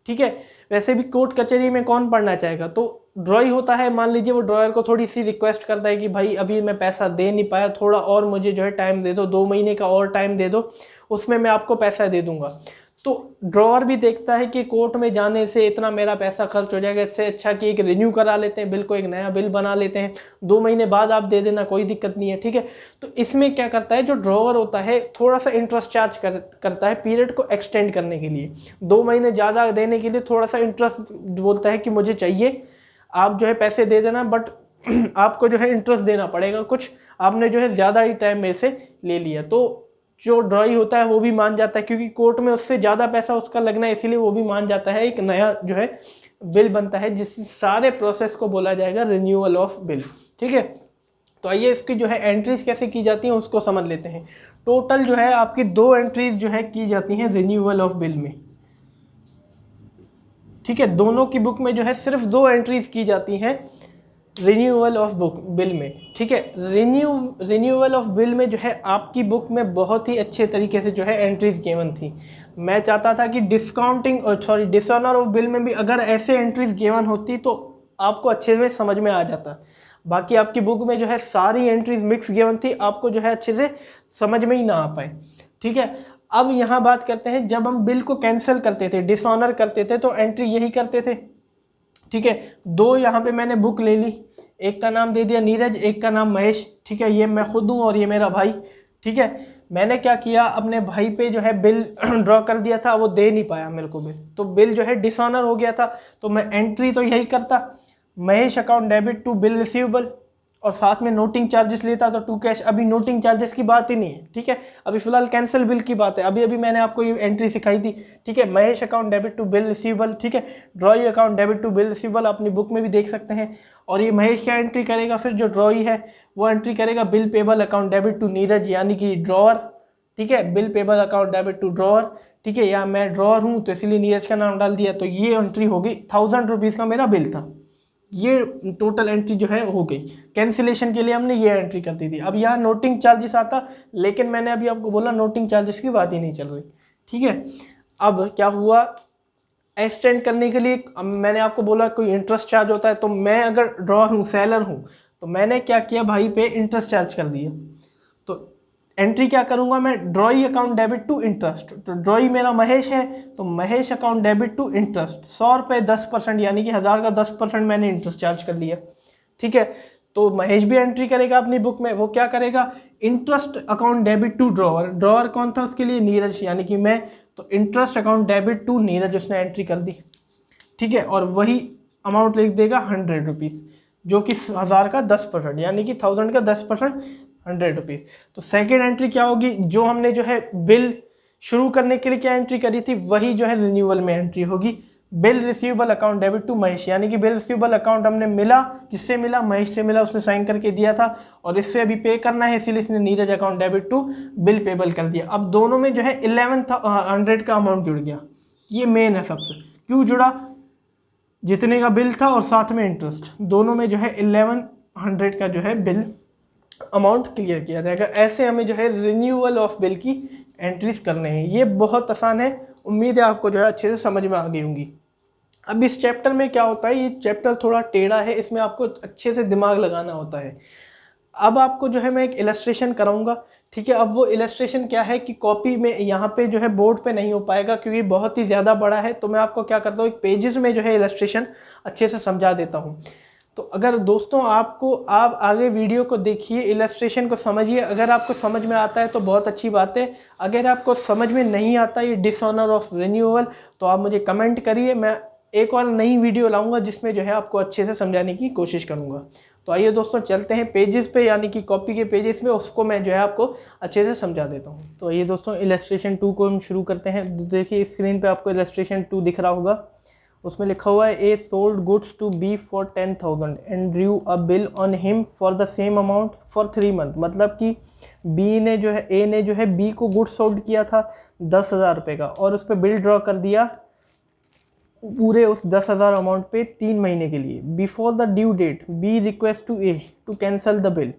ठीक है, वैसे भी कोर्ट कचहरी में कौन पढ़ना चाहेगा, तो ड्रॉई होता है, मान लीजिए वो ड्रॉयर को थोड़ी सी रिक्वेस्ट करता है कि भाई अभी मैं पैसा दे नहीं पाया, थोड़ा और मुझे जो है टाइम दे दो, 2 महीने का और टाइम दे दो, उसमें मैं आपको पैसा दे दूंगा। तो ड्रॉअर भी देखता है कि कोर्ट में जाने से इतना मेरा पैसा खर्च हो जाएगा, इससे अच्छा कि एक रिन्यू करा लेते हैं बिल को, एक नया बिल बना लेते हैं, 2 महीने बाद आप दे देना, कोई दिक्कत नहीं है। ठीक है, तो इसमें क्या करता है जो ड्रॉअर होता है, थोड़ा सा इंटरेस्ट चार्ज करता है पीरियड को एक्सटेंड करने के लिए, 2 महीने ज़्यादा देने के लिए थोड़ा सा इंटरेस्ट बोलता है कि मुझे चाहिए, आप जो है पैसे दे देना, बट आपको जो है इंटरेस्ट देना पड़ेगा कुछ, आपने जो है ज़्यादा ही टाइम मेरे से ले लिया। तो जो ड्रॉई होता है वो भी मान जाता है, क्योंकि कोर्ट में उससे ज़्यादा पैसा उसका लगना है, इसीलिए वो भी मान जाता है, एक नया जो है बिल बनता है, जिस सारे प्रोसेस को बोला जाएगा रिन्यूअल ऑफ बिल। ठीक है, तो आइए इसकी जो है एंट्रीज कैसे की जाती हैं उसको समझ लेते हैं। टोटल जो है आपकी 2 एंट्रीज जो है की जाती हैं रिन्यूअल ऑफ बिल में। ठीक है, दोनों की बुक में जो है सिर्फ 2 एंट्रीज की जाती हैं रिन्यूअल ऑफ बुक बिल में। ठीक है, रिन्यूअल ऑफ बिल में जो है आपकी बुक में बहुत ही अच्छे तरीके से जो है एंट्रीज गिवन थी। मैं चाहता था कि डिसऑनर ऑफ बिल में भी अगर ऐसे एंट्रीज गिवन होती तो आपको अच्छे से समझ में आ जाता। बाकी आपकी बुक में जो है सारी एंट्रीज मिक्स गिवन थी, आपको जो है अच्छे से समझ में ही ना आ पाए। ठीक है, अब यहाँ बात करते हैं, जब हम बिल को कैंसिल करते थे, डिसऑनर करते थे, तो एंट्री यही करते थे। ठीक है, 2 यहाँ पे मैंने बुक ले ली, एक का नाम दे दिया नीरज, एक का नाम महेश। ठीक है, ये मैं खुद हूँ और ये मेरा भाई। ठीक है, मैंने क्या किया, अपने भाई पे जो है बिल ड्रॉ कर दिया था, वो दे नहीं पाया मेरे को बिल, तो बिल जो है डिसऑनर हो गया था। तो मैं एंट्री तो यही करता, Mahesh account debit to bill receivable, और साथ में नोटिंग चार्जेस लेता तो टू कैश। अभी नोटिंग चार्जेस की बात ही नहीं है। ठीक है, अभी फिलहाल कैंसिल बिल की बात है। अभी मैंने आपको ये एंट्री सिखाई थी। ठीक है, Mahesh account debit to bill receivable. ठीक है, drawee account debit to bill receivable अपनी बुक में भी देख सकते हैं। और ये महेश क्या एंट्री करेगा, फिर जो ड्रॉई है वो एंट्री करेगा bill payable account debit to Neeraj, यानी कि ड्रॉअर। ठीक है, bill payable account debit to drawer. ठीक है, या मैं ड्रॉअर हूँ तो इसलिए नीरज का नाम डाल दिया, तो ये एंट्री हो गई। 1000 रुपीज़ का मेरा बिल था, ये टोटल एंट्री जो है हो गई। कैंसिलेशन के लिए हमने ये एंट्री कर दी थी। अब यहाँ नोटिंग चार्जेस आता, लेकिन मैंने अभी आपको बोला नोटिंग चार्जेस की बात ही नहीं चल रही। ठीक है, अब क्या हुआ, एक्सटेंड करने के लिए मैंने आपको बोला कोई इंटरेस्ट चार्ज होता है, तो मैं अगर ड्रॉअर हूँ, सेलर हूँ, तो मैंने क्या किया, भाई पे इंटरेस्ट चार्ज कर दिया। तो एंट्री क्या करूंगा मैं, drawee account debit to interest. तो ड्रॉई मेरा महेश है, तो Mahesh account debit to interest, 100 रुपये 10%, यानी कि 1000 का 10% मैंने इंटरेस्ट चार्ज कर लिया। ठीक है, तो महेश भी एंट्री करेगा अपनी बुक में। वो क्या करेगा, interest account debit to drawer. Drawer कौन था उसके लिए, नीरज यानी कि मैं। तो interest account debit to Neeraj उसने एंट्री कर दी, ठीक है। और वही अमाउंट लिख देगा 100 रुपीज़, जो कि 1000 का 10%, यानी कि 1000 का 10% 100 रुपीज़। तो सेकेंड एंट्री क्या होगी, जो हमने जो है बिल शुरू करने के लिए क्या एंट्री करी थी, वही जो है रिन्यूअल में एंट्री होगी। Bill receivable account debit to Mahesh, यानी कि बिल रिसीवेबल अकाउंट हमने मिला, किससे मिला, महेश से मिला, उसने साइन करके दिया था और इससे अभी पे करना है, इसीलिए इसने Neeraj account debit to bill payable कर दिया। अब दोनों में जो है 1100 का अमाउंट जुड़ गया। ये मेन है सबसे, क्यों जुड़ा, जितने का बिल था और साथ में इंटरेस्ट, दोनों में जो है 1100 का जो है बिल अमाउंट क्लियर किया जाएगा। ऐसे हमें जो है रिन्यूअल ऑफ बिल की एंट्रीज करने हैं। ये बहुत आसान है, उम्मीद है आपको जो है अच्छे से समझ में आ गई होंगी। अब इस चैप्टर में क्या होता है, ये चैप्टर थोड़ा टेढ़ा है, इसमें आपको अच्छे से दिमाग लगाना होता है। अब आपको जो है मैं एक इलस्ट्रेशन कराऊंगा, ठीक है। अब वो इलस्ट्रेशन क्या है कि कॉपी में यहाँ पे जो है बोर्ड पे नहीं हो पाएगा क्योंकि बहुत ही ज़्यादा बड़ा है, तो मैं आपको क्या करता हूँ, एक पेजेस में जो है इलस्ट्रेशन अच्छे से समझा देता हूँ। तो अगर दोस्तों आप आगे वीडियो को देखिए, इलस्ट्रेशन को समझिए। अगर आपको समझ में आता है तो बहुत अच्छी बात है, अगर आपको समझ में नहीं आता ये डिसऑनर ऑफ रिन्यूअल, तो आप मुझे कमेंट करिए, मैं एक और नई वीडियो लाऊंगा जिसमें जो है आपको अच्छे से समझाने की कोशिश करूंगा। तो आइए दोस्तों चलते हैं पेजेस पे, यानी कि कॉपी के पेजेस में, उसको मैं जो है आपको अच्छे से समझा देता हूँ। तो आइए दोस्तों इलस्ट्रेशन 2 को हम शुरू करते हैं। देखिए स्क्रीन पे आपको इलस्ट्रेशन 2 दिख रहा होगा, उसमें लिखा हुआ है A sold goods to B for 10,000 and drew a bill on him for the same amount for 3 month. मतलब कि ए ने जो है बी को गुड्स सोल्ड किया था 10,000 रुपये का, और उस पर बिल ड्रॉ कर दिया पूरे उस 10,000 अमाउंट पे 3 महीने के लिए। Before the due date B request to A to cancel the bill.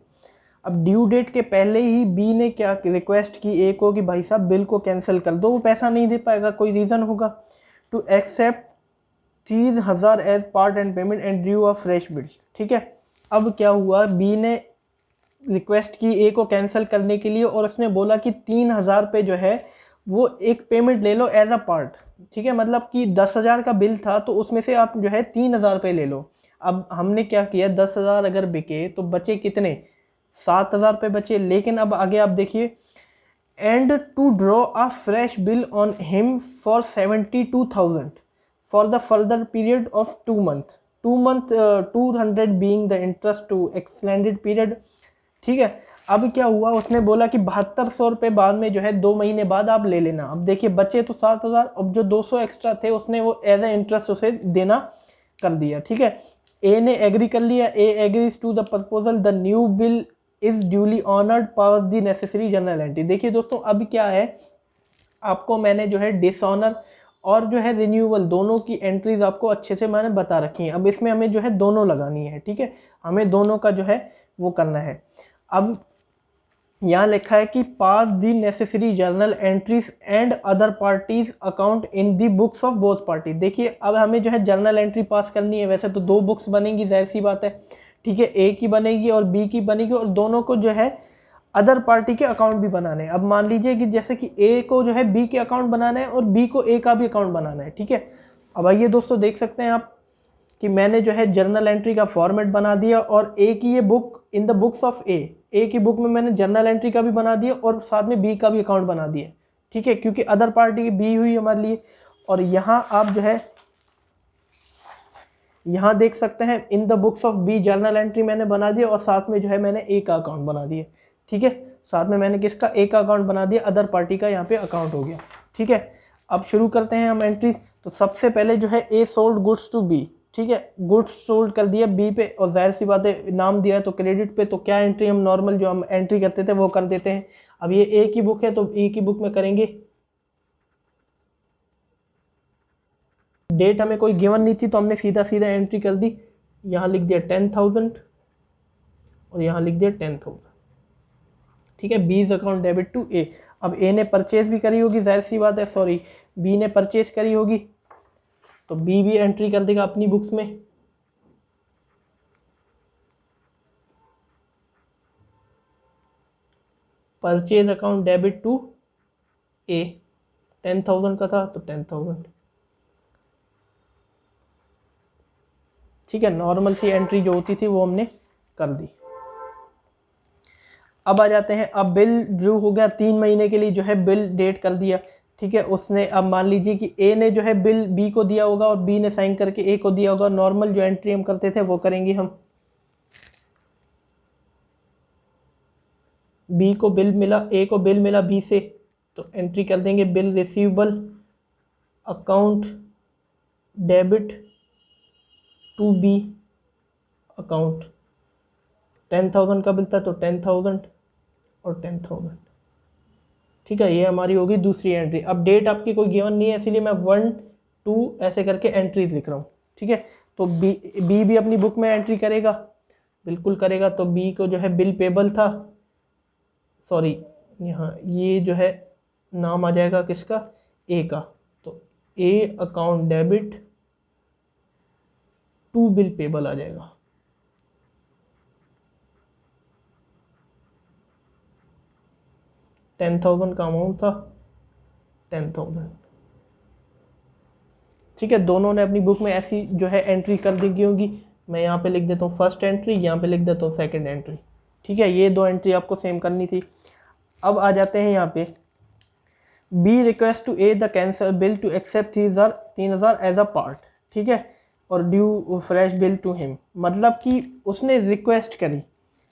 अब ड्यू डेट के पहले ही बी ने क्या रिक्वेस्ट की ए को कि भाई साहब बिल को कैंसिल कर दो, वो पैसा नहीं दे पाएगा, कोई रीज़न होगा। To accept 3,000 as part and payment and due a fresh bill, ठीक है। अब क्या हुआ, बी ने रिक्वेस्ट की ए को कैंसिल करने के लिए, और उसने बोला कि 3,000 पे जो है वो एक पेमेंट ले लो एज अ पार्ट, ठीक है। मतलब कि 10,000 का बिल था तो उसमें से आप जो है 3,000 पे ले लो। अब हमने क्या किया, 10,000 अगर बिके तो बचे कितने, 7,000 पे बचे। लेकिन अब आगे आप देखिए, and to draw a fresh bill on him for 72,000 for the further period of 2 month, 2 month 200 being the interest to extended period, ठीक है। अब क्या हुआ, उसने बोला कि 7200 रुपये बाद में जो है 2 महीने बाद आप ले लेना। अब देखिए बचे तो 7,000, अब जो 200 एक्स्ट्रा थे उसने वो एज ए इंटरेस्ट उसे देना कर दिया, ठीक है। ए ने एग्री कर लिया, A agrees to the proposal, the new bill is duly honoured, pass the necessary general entry. देखिए दोस्तों अब क्या है, आपको मैंने जो है डिसऑनर और जो है रिन्यूअल दोनों की एंट्रीज आपको अच्छे से मैंने बता रखी हैं। अब इसमें हमें जो है दोनों लगानी है, ठीक है, हमें दोनों का जो है वो करना है। अब यहाँ लिखा है कि pass the necessary journal entries and other parties account in the books of both party. देखिए अब हमें जो है जर्नल एंट्री पास करनी है, वैसे तो 2 बुक्स बनेंगी, जाहिर सी बात है, ठीक है, ए की बनेगी और बी की बनेगी, और दोनों को जो है अदर पार्टी के अकाउंट भी बनाने हैं। अब मान लीजिए कि जैसे कि ए को जो है बी के अकाउंट बनाना है और बी को ए का भी अकाउंट बनाना है, ठीक है। अब आइए दोस्तों देख सकते हैं आप कि मैंने जो है जर्नल एंट्री का फॉर्मेट बना दिया, और ए की ये book in the books of A की बुक में मैंने जर्नल एंट्री का भी बना दिया और साथ में बी का भी अकाउंट बना दिया, ठीक है, क्योंकि अदर पार्टी की बी हुई हमारे लिए। और यहाँ आप जो है यहाँ देख सकते हैं in the books of B journal entry मैंने बना दिया, और साथ में जो है मैंने ए का अकाउंट बना दिया, ठीक है। साथ में मैंने किसका, ए का अकाउंट बना दिया, अदर पार्टी का यहाँ पे अकाउंट हो गया, ठीक है। अब शुरू करते हैं हम एंट्री। तो सबसे पहले जो है A sold goods to B, ठीक है, गुड्स सोल्ड कर दिया बी पे, और जाहिर सी बात है नाम दिया है तो क्रेडिट पे, तो क्या एंट्री हम नॉर्मल जो हम एंट्री करते थे वो कर देते हैं। अब ये ए की बुक है तो ए की बुक में करेंगे, डेट हमें कोई गिवन नहीं थी तो हमने सीधा सीधा एंट्री कर दी। यहाँ लिख दिया 10,000 और यहाँ लिख दिया 10,000, ठीक है, बीज अकाउंट डेबिट टू ए। अब ए ने परचेज भी करी होगी, जाहिर सी बात है, सॉरी बी ने परचेज करी होगी तो बी भी एंट्री कर देगा अपनी बुक्स में। परचेज अकाउंट डेबिट टू ए, 10,000 का था तो 10,000, ठीक है। नॉर्मल सी एंट्री जो होती थी वो हमने कर दी। अब आ जाते हैं, अब बिल ड्यू हो गया 3 महीने के लिए जो है बिल डेट कर दिया, ठीक है। उसने अब मान लीजिए कि ए ने जो है बिल बी को दिया होगा और बी ने साइन करके ए को दिया होगा। नॉर्मल जो एंट्री हम करते थे वो करेंगे हम। बी को बिल मिला, ए को बिल मिला बी से, तो एंट्री कर देंगे bill receivable account debit to B account. 10,000 का बिल था तो 10,000 और 10,000, ठीक है। ये हमारी होगी दूसरी एंट्री। अब डेट आपकी कोई गिवन नहीं है, इसीलिए मैं 1 2 ऐसे करके एंट्रीज लिख रहा हूँ, ठीक है। तो बी भी अपनी बुक में एंट्री करेगा, बिल्कुल करेगा। तो बी को जो है बिल पेबल था, सॉरी यहाँ ये जो है नाम आ जाएगा किसका, ए का। तो A account debit to bill payable आ जाएगा। $10,000 का अमाउंट था, 10,000, ठीक है। दोनों ने अपनी बुक में ऐसी जो है एंट्री कर दी होगी। मैं यहाँ पे लिख देता हूँ फर्स्ट एंट्री, यहाँ पे लिख देता हूँ सेकंड एंट्री, ठीक है। ये 2 एंट्री आपको सेम करनी थी। अब आ जाते हैं यहाँ पे, B request to A the cancel bill to accept 3,000 as a part, ठीक है, और due fresh bill to him. मतलब कि उसने रिक्वेस्ट करी,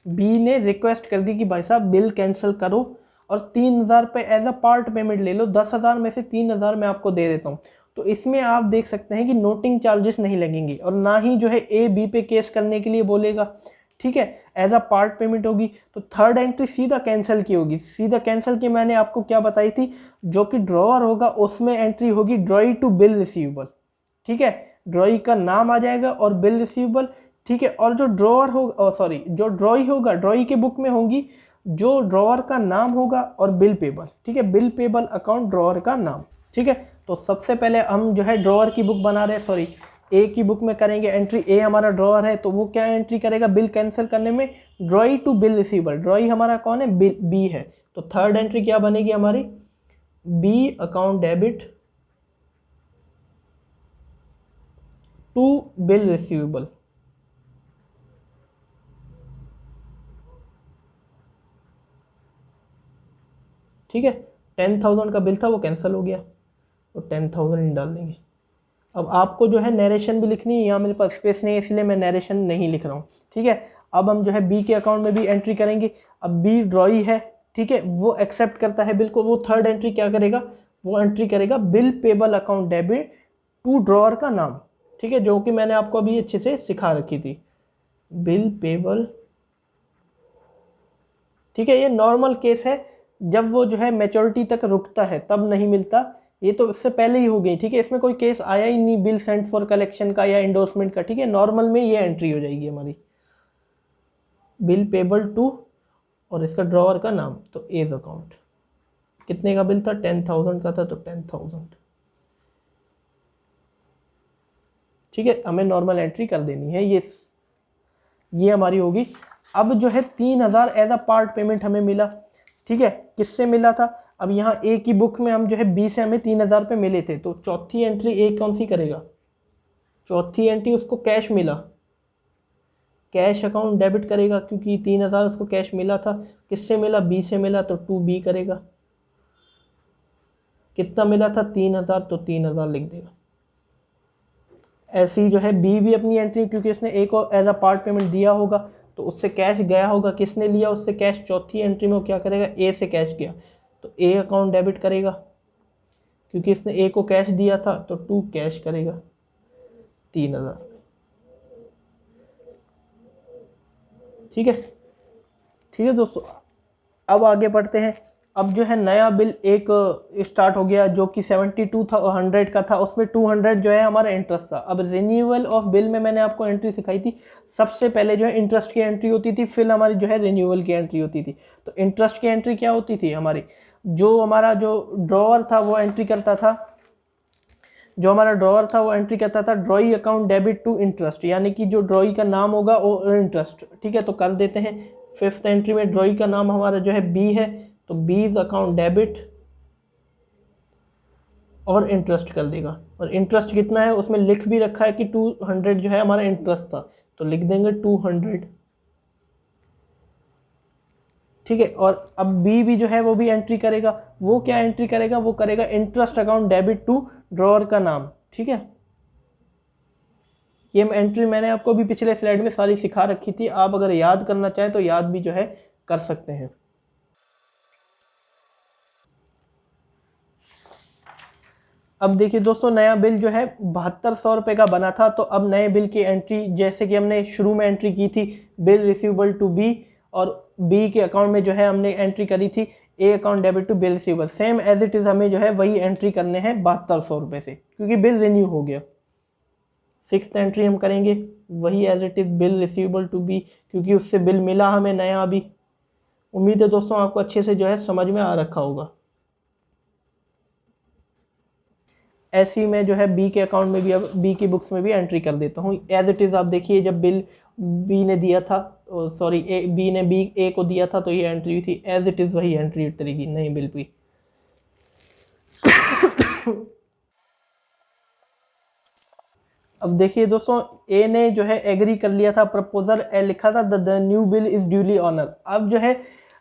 बी ने रिक्वेस्ट कर दी कि भाई साहब बिल कैंसिल करो और 3,000 पे एज अ पार्ट पेमेंट ले लो, 10,000 में से 3,000 मैं आपको दे देता हूँ। तो इसमें आप देख सकते हैं कि नोटिंग चार्जेस नहीं लगेंगे और ना ही जो है ए बी पे केस करने के लिए बोलेगा, ठीक है। एज अ पार्ट पेमेंट होगी। तो थर्ड एंट्री सीधा कैंसिल की होगी। सीधा कैंसिल की मैंने आपको क्या बताई थी, जो कि ड्रॉअर होगा उसमें एंट्री होगी ड्रॉई टू बिल रिसीवेबल, ठीक है। ड्रॉई का नाम आ जाएगा और बिल रिसीवेबल, ठीक है। और जो ड्रॉअर होगा, सॉरी जो ड्रॉई होगा, ड्रॉई के बुक में होंगी जो ड्रॉअर का नाम होगा और बिल पेबल, ठीक है। बिल पेबल अकाउंट ड्रॉअर का नाम, ठीक है। तो सबसे पहले हम जो है ड्रॉअर की बुक बना रहे हैं, सॉरी ए की बुक में करेंगे एंट्री। ए हमारा ड्रॉअर है तो वो क्या एंट्री करेगा बिल कैंसिल करने में, drawee to bill receivable. Drawee हमारा कौन है, बी है। तो थर्ड एंट्री क्या बनेगी हमारी, B account debit to bill receivable, ठीक है। 10,000 का बिल था वो कैंसिल हो गया, तो 10,000 डाल देंगे। अब आपको जो है नरेशन भी लिखनी है, यहाँ मेरे पास स्पेस नहीं है इसलिए मैं नरेशन नहीं लिख रहा हूँ, ठीक है। अब हम जो है बी के अकाउंट में भी एंट्री करेंगे। अब बी ड्रॉई है, ठीक है, वो एक्सेप्ट करता है बिल को। वो थर्ड एंट्री क्या करेगा, वो एंट्री करेगा bill payable account debit to drawer का नाम, ठीक है, जो कि मैंने आपको अभी अच्छे से सिखा रखी थी, बिल पेबल, ठीक है। ये नॉर्मल केस है, जब वो जो है मैच्योरिटी तक रुकता है तब नहीं मिलता। ये तो इससे पहले ही हो गई, ठीक है। इसमें कोई केस आया ही नहीं बिल सेंट फॉर कलेक्शन का या इंडोर्समेंट का, ठीक है। नॉर्मल में ये एंट्री हो जाएगी हमारी, बिल पेबल टू और इसका ड्रॉअर का नाम, तो एज अकाउंट। कितने का बिल था, 10,000 का था, तो 10,000, ठीक है। हमें नॉर्मल एंट्री कर देनी है, ये हमारी होगी। अब जो है 3,000 एज अ पार्ट पेमेंट हमें मिला, ठीक है। किससे मिला था, अब यहाँ ए की बुक में हम जो है बी से हमें 3,000 पे मिले थे, तो चौथी एंट्री ए कौन सी करेगा, चौथी एंट्री उसको कैश मिला, कैश अकाउंट डेबिट करेगा, क्योंकि 3,000 उसको कैश मिला था। किससे मिला, बी से मिला, तो टू बी करेगा। कितना मिला था, 3,000, तो 3,000 लिख देगा। ऐसी जो है बी भी अपनी एंट्री, क्योंकि उसने ए को एज अ पार्ट पेमेंट दिया होगा तो उससे कैश गया होगा। किसने लिया उससे कैश, चौथी एंट्री में वो क्या करेगा, ए से कैश गया तो ए अकाउंट डेबिट करेगा, क्योंकि इसने ए को कैश दिया था, तो टू कैश करेगा 3,000, ठीक है। ठीक है दोस्तों, अब आगे बढ़ते हैं। अब जो है नया बिल एक स्टार्ट हो गया जो कि 72,100 का था, उसमें 200 जो है हमारा इंटरेस्ट था। अब रिन्यूअल ऑफ बिल में मैंने आपको एंट्री सिखाई थी, सबसे पहले जो है इंटरेस्ट की एंट्री होती थी, फिर हमारी जो है रिन्यूअल की एंट्री होती थी। तो इंटरेस्ट की एंट्री क्या होती थी हमारी, जो हमारा जो ड्रॉअर था वो एंट्री करता था, वो एंट्री करता था drawee account debit to interest, यानी कि जो ड्रॉई का नाम होगा वो इंटरेस्ट, ठीक है। तो कर देते हैं, फिफ्थ एंट्री में ड्रॉई का नाम हमारा जो है बी है, तो बीज अकाउंट डेबिट और इंटरेस्ट कर देगा। और इंटरेस्ट कितना है उसमें लिख भी रखा है कि 200 जो है हमारा इंटरेस्ट था, तो लिख देंगे 200 ठीक है। और अब बी भी जो है वो भी एंट्री करेगा। वो क्या एंट्री करेगा, वो करेगा interest account debit to drawer का नाम। ठीक है, ये एंट्री मैंने आपको भी पिछले स्लाइड में सारी सिखा रखी थी, आप अगर याद करना चाहें तो याद भी जो है कर सकते हैं। अब देखिए दोस्तों, नया बिल जो है 7200 रुपये का बना था, तो अब नए बिल की एंट्री जैसे कि हमने शुरू में एंट्री की थी बिल रिसीवेबल टू बी, और बी के अकाउंट में जो है हमने एंट्री करी थी A account debit to bill receivable, same as it is हमें जो है वही एंट्री करने हैं 7200 रुपये से, क्योंकि बिल रिन्यू हो गया। सिक्स्थ एंट्री हम करेंगे वही as it is bill receivable to B, क्योंकि उससे बिल मिला हमें नया अभी। उम्मीद है दोस्तों आपको अच्छे से जो है समझ में आ रखा होगा। ऐसे ही मैं जो है बी के अकाउंट में भी, अब बी की बुक्स में भी एंट्री कर देता हूँ एज इट इज़। आप देखिए जब बिल बी ने दिया था, सॉरी बी ने बी ए को दिया था, तो ये एंट्री हुई थी एज इट इज़, वही एंट्री उतरेगी नई बिल पे। अब देखिए दोस्तों, ए ने जो है एग्री कर लिया था, प्रपोजल ए लिखा था the new bill is duly honour. अब जो है,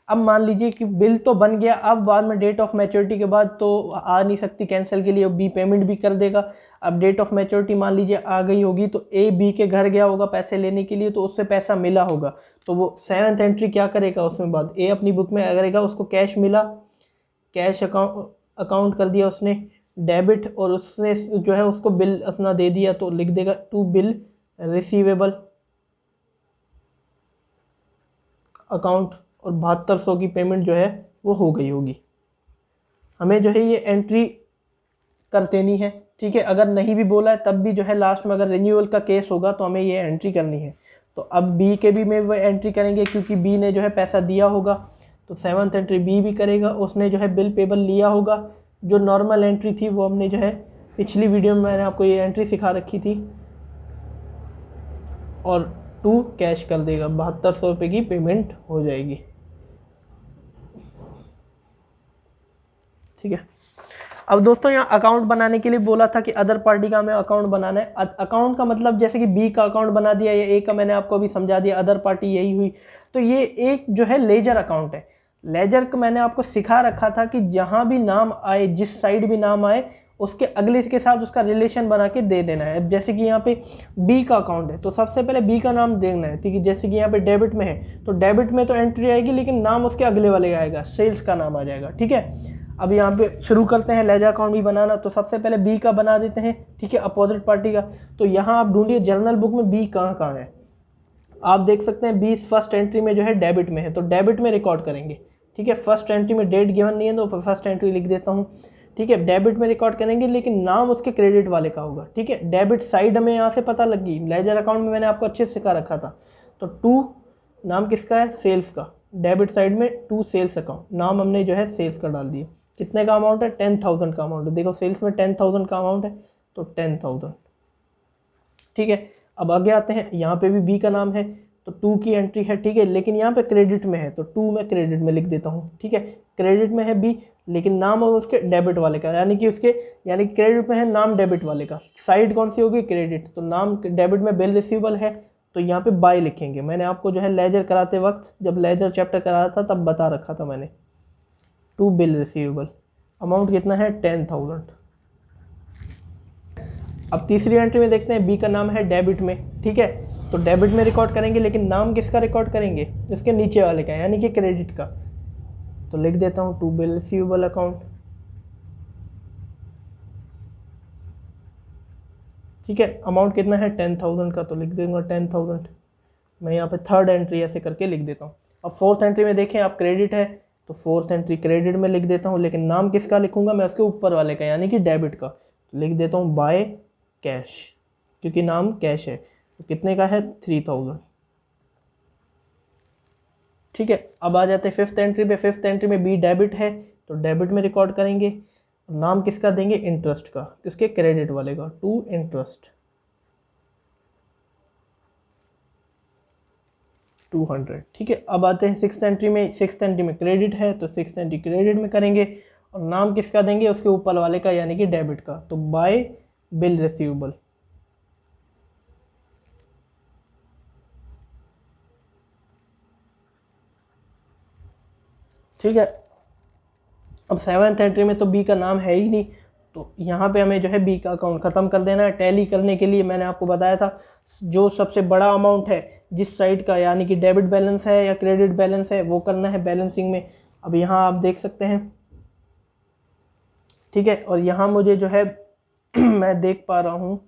अब मान लीजिए कि बिल तो बन गया, अब बाद में डेट ऑफ मैच्योरिटी के बाद तो आ नहीं सकती कैंसिल के लिए, बी पेमेंट भी कर देगा। अब डेट ऑफ मैच्योरिटी मान लीजिए आ गई होगी, तो ए बी के घर गया होगा पैसे लेने के लिए, तो उससे पैसा मिला होगा, तो वो सेवन्थ एंट्री क्या करेगा उसमें बाद, ए अपनी बुक में करेगा, उसको कैश मिला, कैश अकाउंट कर दिया उसने डेबिट, और उसने जो है उसको बिल अपना दे दिया, तो लिख देगा टू बिल रिसीवेबल अकाउंट, और 7200 की पेमेंट जो है वो हो गई होगी। हमें जो है ये एंट्री कर देनी है। ठीक है, अगर नहीं भी बोला है तब भी जो है लास्ट में अगर रिन्यूअल का केस होगा तो हमें ये एंट्री करनी है। तो अब बी के भी में वो एंट्री करेंगे, क्योंकि बी ने जो है पैसा दिया होगा, तो सेवन्थ एंट्री बी भी करेगा, उसने जो है बिल पेबल लिया होगा। जो नॉर्मल एंट्री थी वो हमने जो है पिछली वीडियो में मैंने आपको ये एंट्री सिखा रखी थी, और टू कैश कर देगा, 7200 रुपये की पेमेंट हो जाएगी। ठीक है, अब दोस्तों यहाँ अकाउंट बनाने के लिए बोला था कि अदर पार्टी का हमें अकाउंट बनाना है। अकाउंट का मतलब जैसे कि बी का अकाउंट बना दिया या ए का, मैंने आपको अभी समझा दिया, अदर पार्टी यही हुई। तो ये एक जो है लेजर अकाउंट है। लेजर का मैंने आपको सिखा रखा था कि जहाँ भी नाम आए, जिस साइड भी नाम आए, उसके अगले के साथ उसका रिलेशन बना के दे देना है। अब जैसे कि यहाँ पे बी का अकाउंट है, तो सबसे पहले बी का नाम देना है। ठीक है, जैसे कि यहाँ पे डेबिट में है, तो डेबिट में तो एंट्री आएगी, लेकिन नाम उसके अगले वाले आएगा, सेल्स का नाम आ जाएगा। ठीक है, अब यहाँ पे शुरू करते हैं लेजर अकाउंट भी बनाना। तो सबसे पहले बी का बना देते हैं, ठीक है, अपोजिट पार्टी का। तो यहाँ आप ढूंढिए जर्नल बुक में बी कहाँ कहाँ है। आप देख सकते हैं बी फर्स्ट एंट्री में जो है डेबिट में है, तो डेबिट में रिकॉर्ड करेंगे। ठीक है, फर्स्ट एंट्री में डेट गिवन नहीं है, तो फर्स्ट एंट्री लिख देता हूँ। ठीक है, डेबिट में रिकॉर्ड करेंगे, लेकिन नाम उसके क्रेडिट वाले का होगा। ठीक है, डेबिट साइड हमें यहाँ से पता लग गई, लेजर अकाउंट में मैंने आपको अच्छे से सिखा रखा था। तो टू नाम किसका है, सेल्स का। डेबिट साइड में टू सेल्स अकाउंट, नाम हमने जो है सेल्स का डाल दिया। कितने का अमाउंट है, 10,000 का अमाउंट है। देखो सेल्स में 10,000 का अमाउंट है, तो 10,000। ठीक है, अब आगे आते हैं, यहाँ पे भी बी का नाम है, तो टू की एंट्री है। ठीक है, लेकिन यहाँ पे क्रेडिट में है, तो टू में क्रेडिट में लिख देता हूँ। ठीक है, क्रेडिट में है बी, लेकिन नाम होगा उसके डेबिट वाले का, यानी कि उसके, यानी कि क्रेडिट में है, नाम डेबिट वाले का। साइड कौन सी होगी, क्रेडिट, तो नाम डेबिट में बिल रिसीवेबल है, तो यहाँ पे बाय लिखेंगे। मैंने आपको जो है लेजर कराते वक्त, जब लेजर चैप्टर कराया था तब बता रखा था मैंने, टू बिल रिसीवेबल, अमाउंट कितना है, 10,000। अब तीसरी एंट्री में देखते हैं, बी का नाम है डेबिट में। ठीक है, तो डेबिट में रिकॉर्ड करेंगे, लेकिन नाम किसका रिकॉर्ड करेंगे, इसके नीचे वाले का, यानी कि क्रेडिट का। तो लिख देता हूँ टू बिल रिसीवेबल अकाउंट। ठीक है, अमाउंट कितना है, 10,000 का, तो लिख दूंगा 10,000। मैं यहाँ पे थर्ड एंट्री ऐसे करके लिख देता हूँ। अब फोर्थ एंट्री में देखें आप, क्रेडिट है, तो फोर्थ एंट्री क्रेडिट में लिख देता हूँ, लेकिन नाम किसका लिखूंगा मैं, उसके ऊपर वाले का, यानी कि डेबिट का। तो लिख देता हूँ बाय कैश, क्योंकि नाम कैश है। तो कितने का है, 3,000। ठीक है, अब आ जाते हैं फिफ्थ एंट्री पे। फिफ्थ एंट्री में बी डेबिट है, तो डेबिट में रिकॉर्ड करेंगे। नाम किसका देंगे, इंटरेस्ट का, किसके, क्रेडिट वाले का, टू इंटरेस्ट, 200। ठीक है, अब आते हैं सिक्स एंट्री में। सिक्स एंट्री में क्रेडिट है, तो सिक्स एंट्री क्रेडिट में करेंगे, और नाम किसका देंगे, उसके ऊपर वाले का, यानी कि डेबिट का, तो बाय बिल रिसीवेबल। ठीक है। अब 7th एंट्री में तो बी का नाम है ही नहीं, तो यहाँ पे हमें जो है बी का अकाउंट ख़त्म कर देना है। टैली करने के लिए मैंने आपको बताया था जो सबसे बड़ा अमाउंट है जिस साइड का, यानी कि डेबिट बैलेंस है या क्रेडिट बैलेंस है, वो करना है बैलेंसिंग में। अब यहाँ आप देख सकते हैं, ठीक है। और यहाँ मुझे जो है मैं देख पा रहा हूँ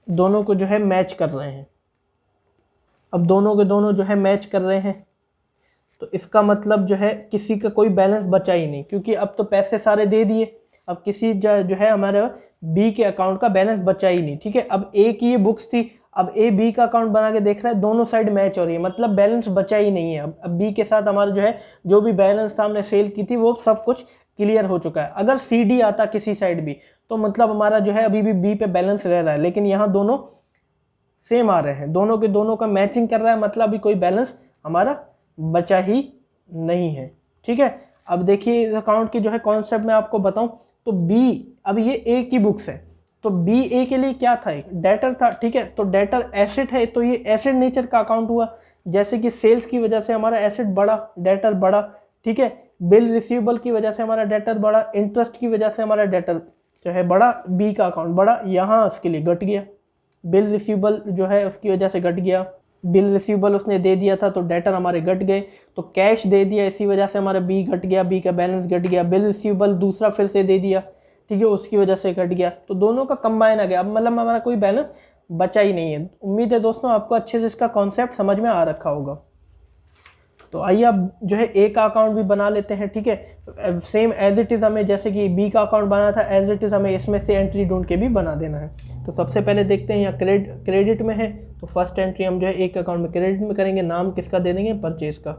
दोनों को जो है मैच कर रहे हैं। अब दोनों के दोनों जो है मैच कर रहे हैं, तो इसका मतलब जो है किसी का कोई बैलेंस बचा ही नहीं, क्योंकि अब तो पैसे सारे दे दिए। अब किसी जो है हमारे बी के अकाउंट का बैलेंस बचा ही नहीं, ठीक है। अब ए की ये बुक्स थी, अब ए बी का अकाउंट बना के देख रहा है, दोनों साइड मैच हो रही है, मतलब बैलेंस बचा ही नहीं है। अब बी के साथ हमारा जो है जो भी बैलेंस था हमने सेल की थी वो सब कुछ क्लियर हो चुका है। अगर सी डी आता किसी साइड भी तो मतलब हमारा जो है अभी भी बी पे बैलेंस रह रहा है, लेकिन यहाँ दोनों सेम आ रहे हैं, दोनों के दोनों का मैचिंग कर रहा है, मतलब अभी कोई बैलेंस हमारा बचा ही नहीं है, ठीक है। अब देखिए इस अकाउंट की जो है कॉन्सेप्ट मैं आपको बताऊं तो बी, अब ये ए की बुक्स है तो बी ए के लिए क्या था, एक डेटर था, ठीक है। तो डेटर एसेट है तो ये एसेट नेचर का अकाउंट हुआ, जैसे कि सेल्स की वजह से हमारा एसेट बढ़ा, डेटर बढ़ा, ठीक है। बिल रिसीवेबल की वजह से हमारा डेटर बढ़ा, इंटरेस्ट की वजह से हमारा डेटर जो है बढ़ा, बी का अकाउंट बढ़ा, यहाँ उसके लिए घट गया। बिल रिसीवेबल जो है उसकी वजह से घट गया, बिल रिसीवेबल उसने दे दिया था तो डेटर हमारे घट गए, तो कैश दे दिया इसी वजह से हमारा बी घट गया, बी का बैलेंस घट गया। बिल रिसीवेबल दूसरा फिर से दे दिया, ठीक है, उसकी वजह से घट गया, तो दोनों का कंबाइन आ गया। अब मतलब हमारा कोई बैलेंस बचा ही नहीं है। उम्मीद है दोस्तों आपको अच्छे से इसका कॉन्सेप्ट समझ में आ रखा होगा। तो आइए अब जो है ए का अकाउंट भी बना लेते हैं, ठीक है। सेम एज इट इज़ हमें जैसे कि बी का अकाउंट बना था एज इट इज़ हमें इसमें से एंट्री ढूंढ के भी बना देना है। तो सबसे पहले देखते हैं यहाँ क्रेडिट में है, तो फर्स्ट एंट्री हम जो है ए के अकाउंट में क्रेडिट में करेंगे, नाम किसका दे देंगे, परचेज का।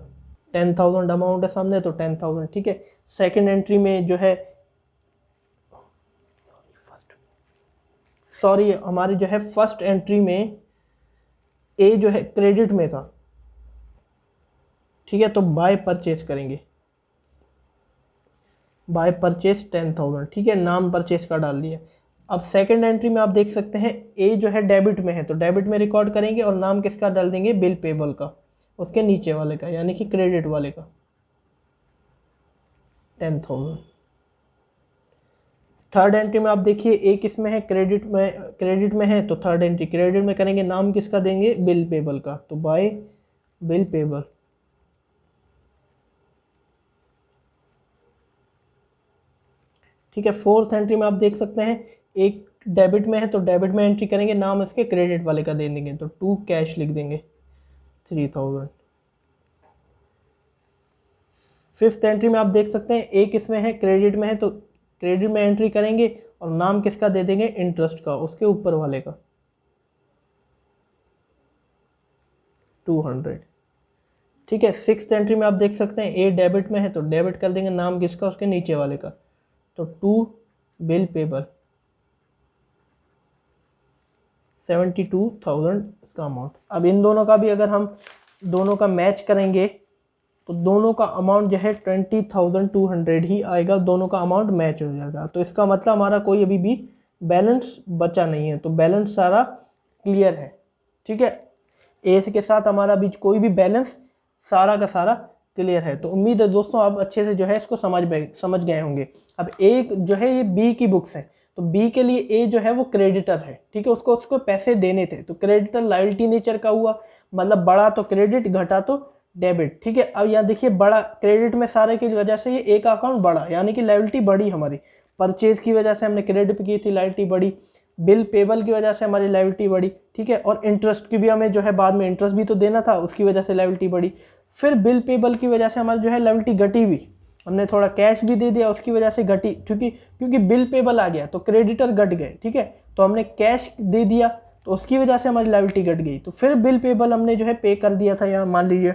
10,000 अमाउंट है सामने तो 10,000, ठीक है। सेकेंड एंट्री में जो है हमारी जो है फर्स्ट एंट्री में ए जो है क्रेडिट में था, ठीक है, तो बाय परचेज करेंगे, बाय परचेज 10,000, ठीक है, नाम परचेज का डाल दिया। अब सेकंड एंट्री में आप देख सकते हैं ए जो है डेबिट में है तो डेबिट में रिकॉर्ड करेंगे और नाम किसका डाल देंगे, बिल पेबल का, उसके नीचे वाले का, यानी कि क्रेडिट वाले का, 10,000। थर्ड एंट्री में आप देखिए ए किस में है, क्रेडिट में है, तो थर्ड एंट्री क्रेडिट में करेंगे, नाम किसका देंगे, बिल पेबल का, तो बाय बिल पेबल। ठीक है। फोर्थ एंट्री में आप देख सकते हैं एक डेबिट में है तो डेबिट में एंट्री करेंगे, नाम इसके क्रेडिट वाले का दे देंगे, तो टू कैश लिख देंगे, 3,000। फिफ्थ एंट्री में आप देख सकते हैं ए किसमें है, क्रेडिट में है, तो क्रेडिट में एंट्री करेंगे और नाम किसका दे देंगे, इंटरेस्ट का, उसके ऊपर वाले का, 200। ठीक है। सिक्स्थ एंट्री में आप देख सकते हैं ए डेबिट में है तो डेबिट कर देंगे, नाम किसका, उसके नीचे वाले का, तो टू बिल पेबल, 72,000 इसका अमाउंट। अब इन दोनों का भी अगर हम दोनों का मैच करेंगे तो दोनों का अमाउंट जो है 20,200 ही आएगा, दोनों का अमाउंट मैच हो जाएगा। तो इसका मतलब हमारा कोई अभी भी बैलेंस बचा नहीं है, तो बैलेंस सारा क्लियर है, ठीक है। ए के साथ हमारा भी कोई भी बैलेंस सारा का सारा क्लियर है। तो उम्मीद है दोस्तों आप अच्छे से जो है इसको समझ गए होंगे। अब एक जो है ये बी की बुक्स है, तो बी के लिए ए जो है वो क्रेडिटर है, ठीक है, उसको पैसे देने थे, तो क्रेडिटर लायल्टी नेचर का हुआ, मतलब बढ़ा तो क्रेडिट घटा तो डेबिट, ठीक है। अब यहाँ देखिए बड़ा क्रेडिट में सारे की वजह से ये ए का अकाउंट बढ़ा, यानी कि लायल्टी बढ़ी हमारी, परचेज की वजह से हमने क्रेडिट की थी, लायल्टी बढ़ी, बिल पेबल की वजह से हमारी लायबिलिटी बढ़ी, ठीक है, और इंटरेस्ट की भी हमें जो है बाद में इंटरेस्ट भी तो देना था, उसकी वजह से लायबिलिटी बढ़ी। फिर बिल पेबल की वजह से हमारी जो है लायबिलिटी घटी भी, हमने थोड़ा कैश भी दे दिया, उसकी वजह से घटी, क्योंकि बिल पेबल आ गया तो क्रेडिटर घट गए, ठीक है, तो हमने कैश दे दिया तो उसकी वजह से हमारी लायबिलिटी घट गई, तो फिर बिल पेबल हमने जो है पे कर दिया था, यहाँ मान लीजिए,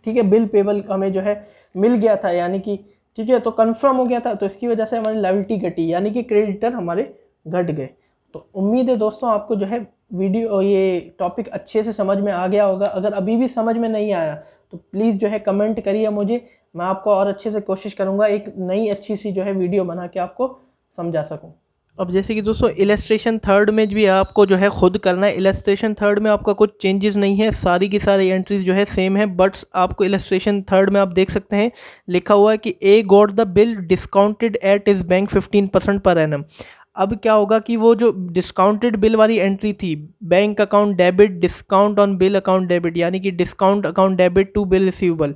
ठीक है, बिल पेबल हमें जो है मिल गया था, यानी कि ठीक है, तो कंफर्म हो गया था, तो इसकी वजह से हमारी लायबिलिटी घटी, यानी कि क्रेडिटर हमारे घट गए। तो उम्मीद है दोस्तों आपको जो है वीडियो ये टॉपिक अच्छे से समझ में आ गया होगा। अगर अभी भी समझ में नहीं आया तो प्लीज़ जो है कमेंट करिए मुझे, मैं आपको और अच्छे से कोशिश करूँगा एक नई अच्छी सी जो है वीडियो बना के आपको समझा सकूँ। अब जैसे कि दोस्तों इलस्ट्रेशन थर्ड में भी आपको जो है खुद करना है। इलस्ट्रेशन थर्ड में आपका कुछ चेंजेस नहीं है, सारी की सारी एंट्रीज जो है सेम है, बट आपको इलस्ट्रेशन थर्ड में आप देख सकते हैं लिखा हुआ है कि A got the bill discounted at is bank 15% पर एनम। अब क्या होगा कि वो जो डिस्काउंटेड बिल वाली एंट्री थी, bank account debit discount on bill account debit, यानी कि discount account debit to bill receivable,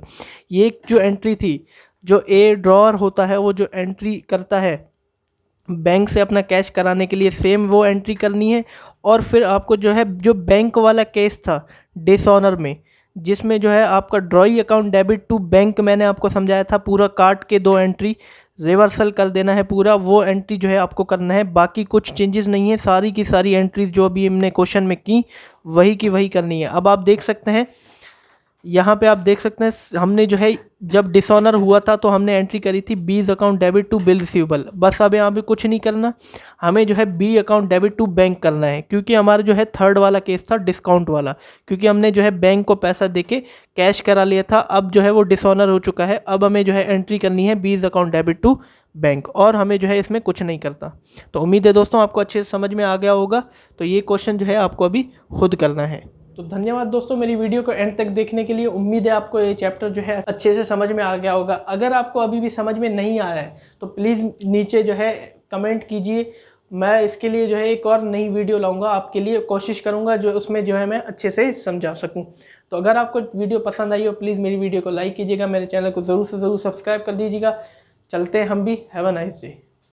ये जो एंट्री थी, जो ए ड्रॉअर होता है वो जो एंट्री करता है बैंक से अपना कैश कराने के लिए, सेम वो एंट्री करनी है। और फिर आपको जो है जो बैंक वाला केस था डिसऑनर में, जिसमें जो है आपका drawee account debit to bank, मैंने आपको समझाया था पूरा काट के 2 एंट्री रिवर्सल कर देना है पूरा, वो एंट्री जो है आपको करना है। बाकी कुछ चेंजेस नहीं है, सारी की सारी एंट्रीज जो अभी हमने क्वेश्चन में की वही की वही करनी है। अब आप देख सकते हैं यहाँ पे, आप देख सकते हैं हमने जो है जब डिसऑनर हुआ था तो हमने एंट्री करी थी B's account debit to bill receivable. बस अब यहाँ पे कुछ नहीं करना, हमें जो है B account debit to bank करना है, क्योंकि हमारा जो है थर्ड वाला केस था डिस्काउंट वाला, क्योंकि हमने जो है बैंक को पैसा देके कैश करा लिया था। अब जो है वो डिसऑनर हो चुका है, अब हमें जो है एंट्री करनी है बीज अकाउंट डेबिट टू बैंक, और हमें जो है इसमें कुछ नहीं करता। तो उम्मीद है दोस्तों आपको अच्छे से समझ में आ गया होगा। तो ये क्वेश्चन जो है आपको अभी खुद करना है। तो धन्यवाद दोस्तों मेरी वीडियो को एंड तक देखने के लिए। उम्मीद है आपको ये चैप्टर जो है अच्छे से समझ में आ गया होगा। अगर आपको अभी भी समझ में नहीं आया है तो प्लीज़ नीचे जो है कमेंट कीजिए, मैं इसके लिए जो है एक और नई वीडियो लाऊंगा आपके लिए, कोशिश करूंगा जो उसमें जो है मैं अच्छे से समझा सकूं। तो अगर आपको वीडियो पसंद आई हो प्लीज़ मेरी वीडियो को लाइक कीजिएगा, मेरे चैनल को ज़रूर से ज़रूर सब्सक्राइब कर दीजिएगा। चलते हैं हम भी। Have a nice day.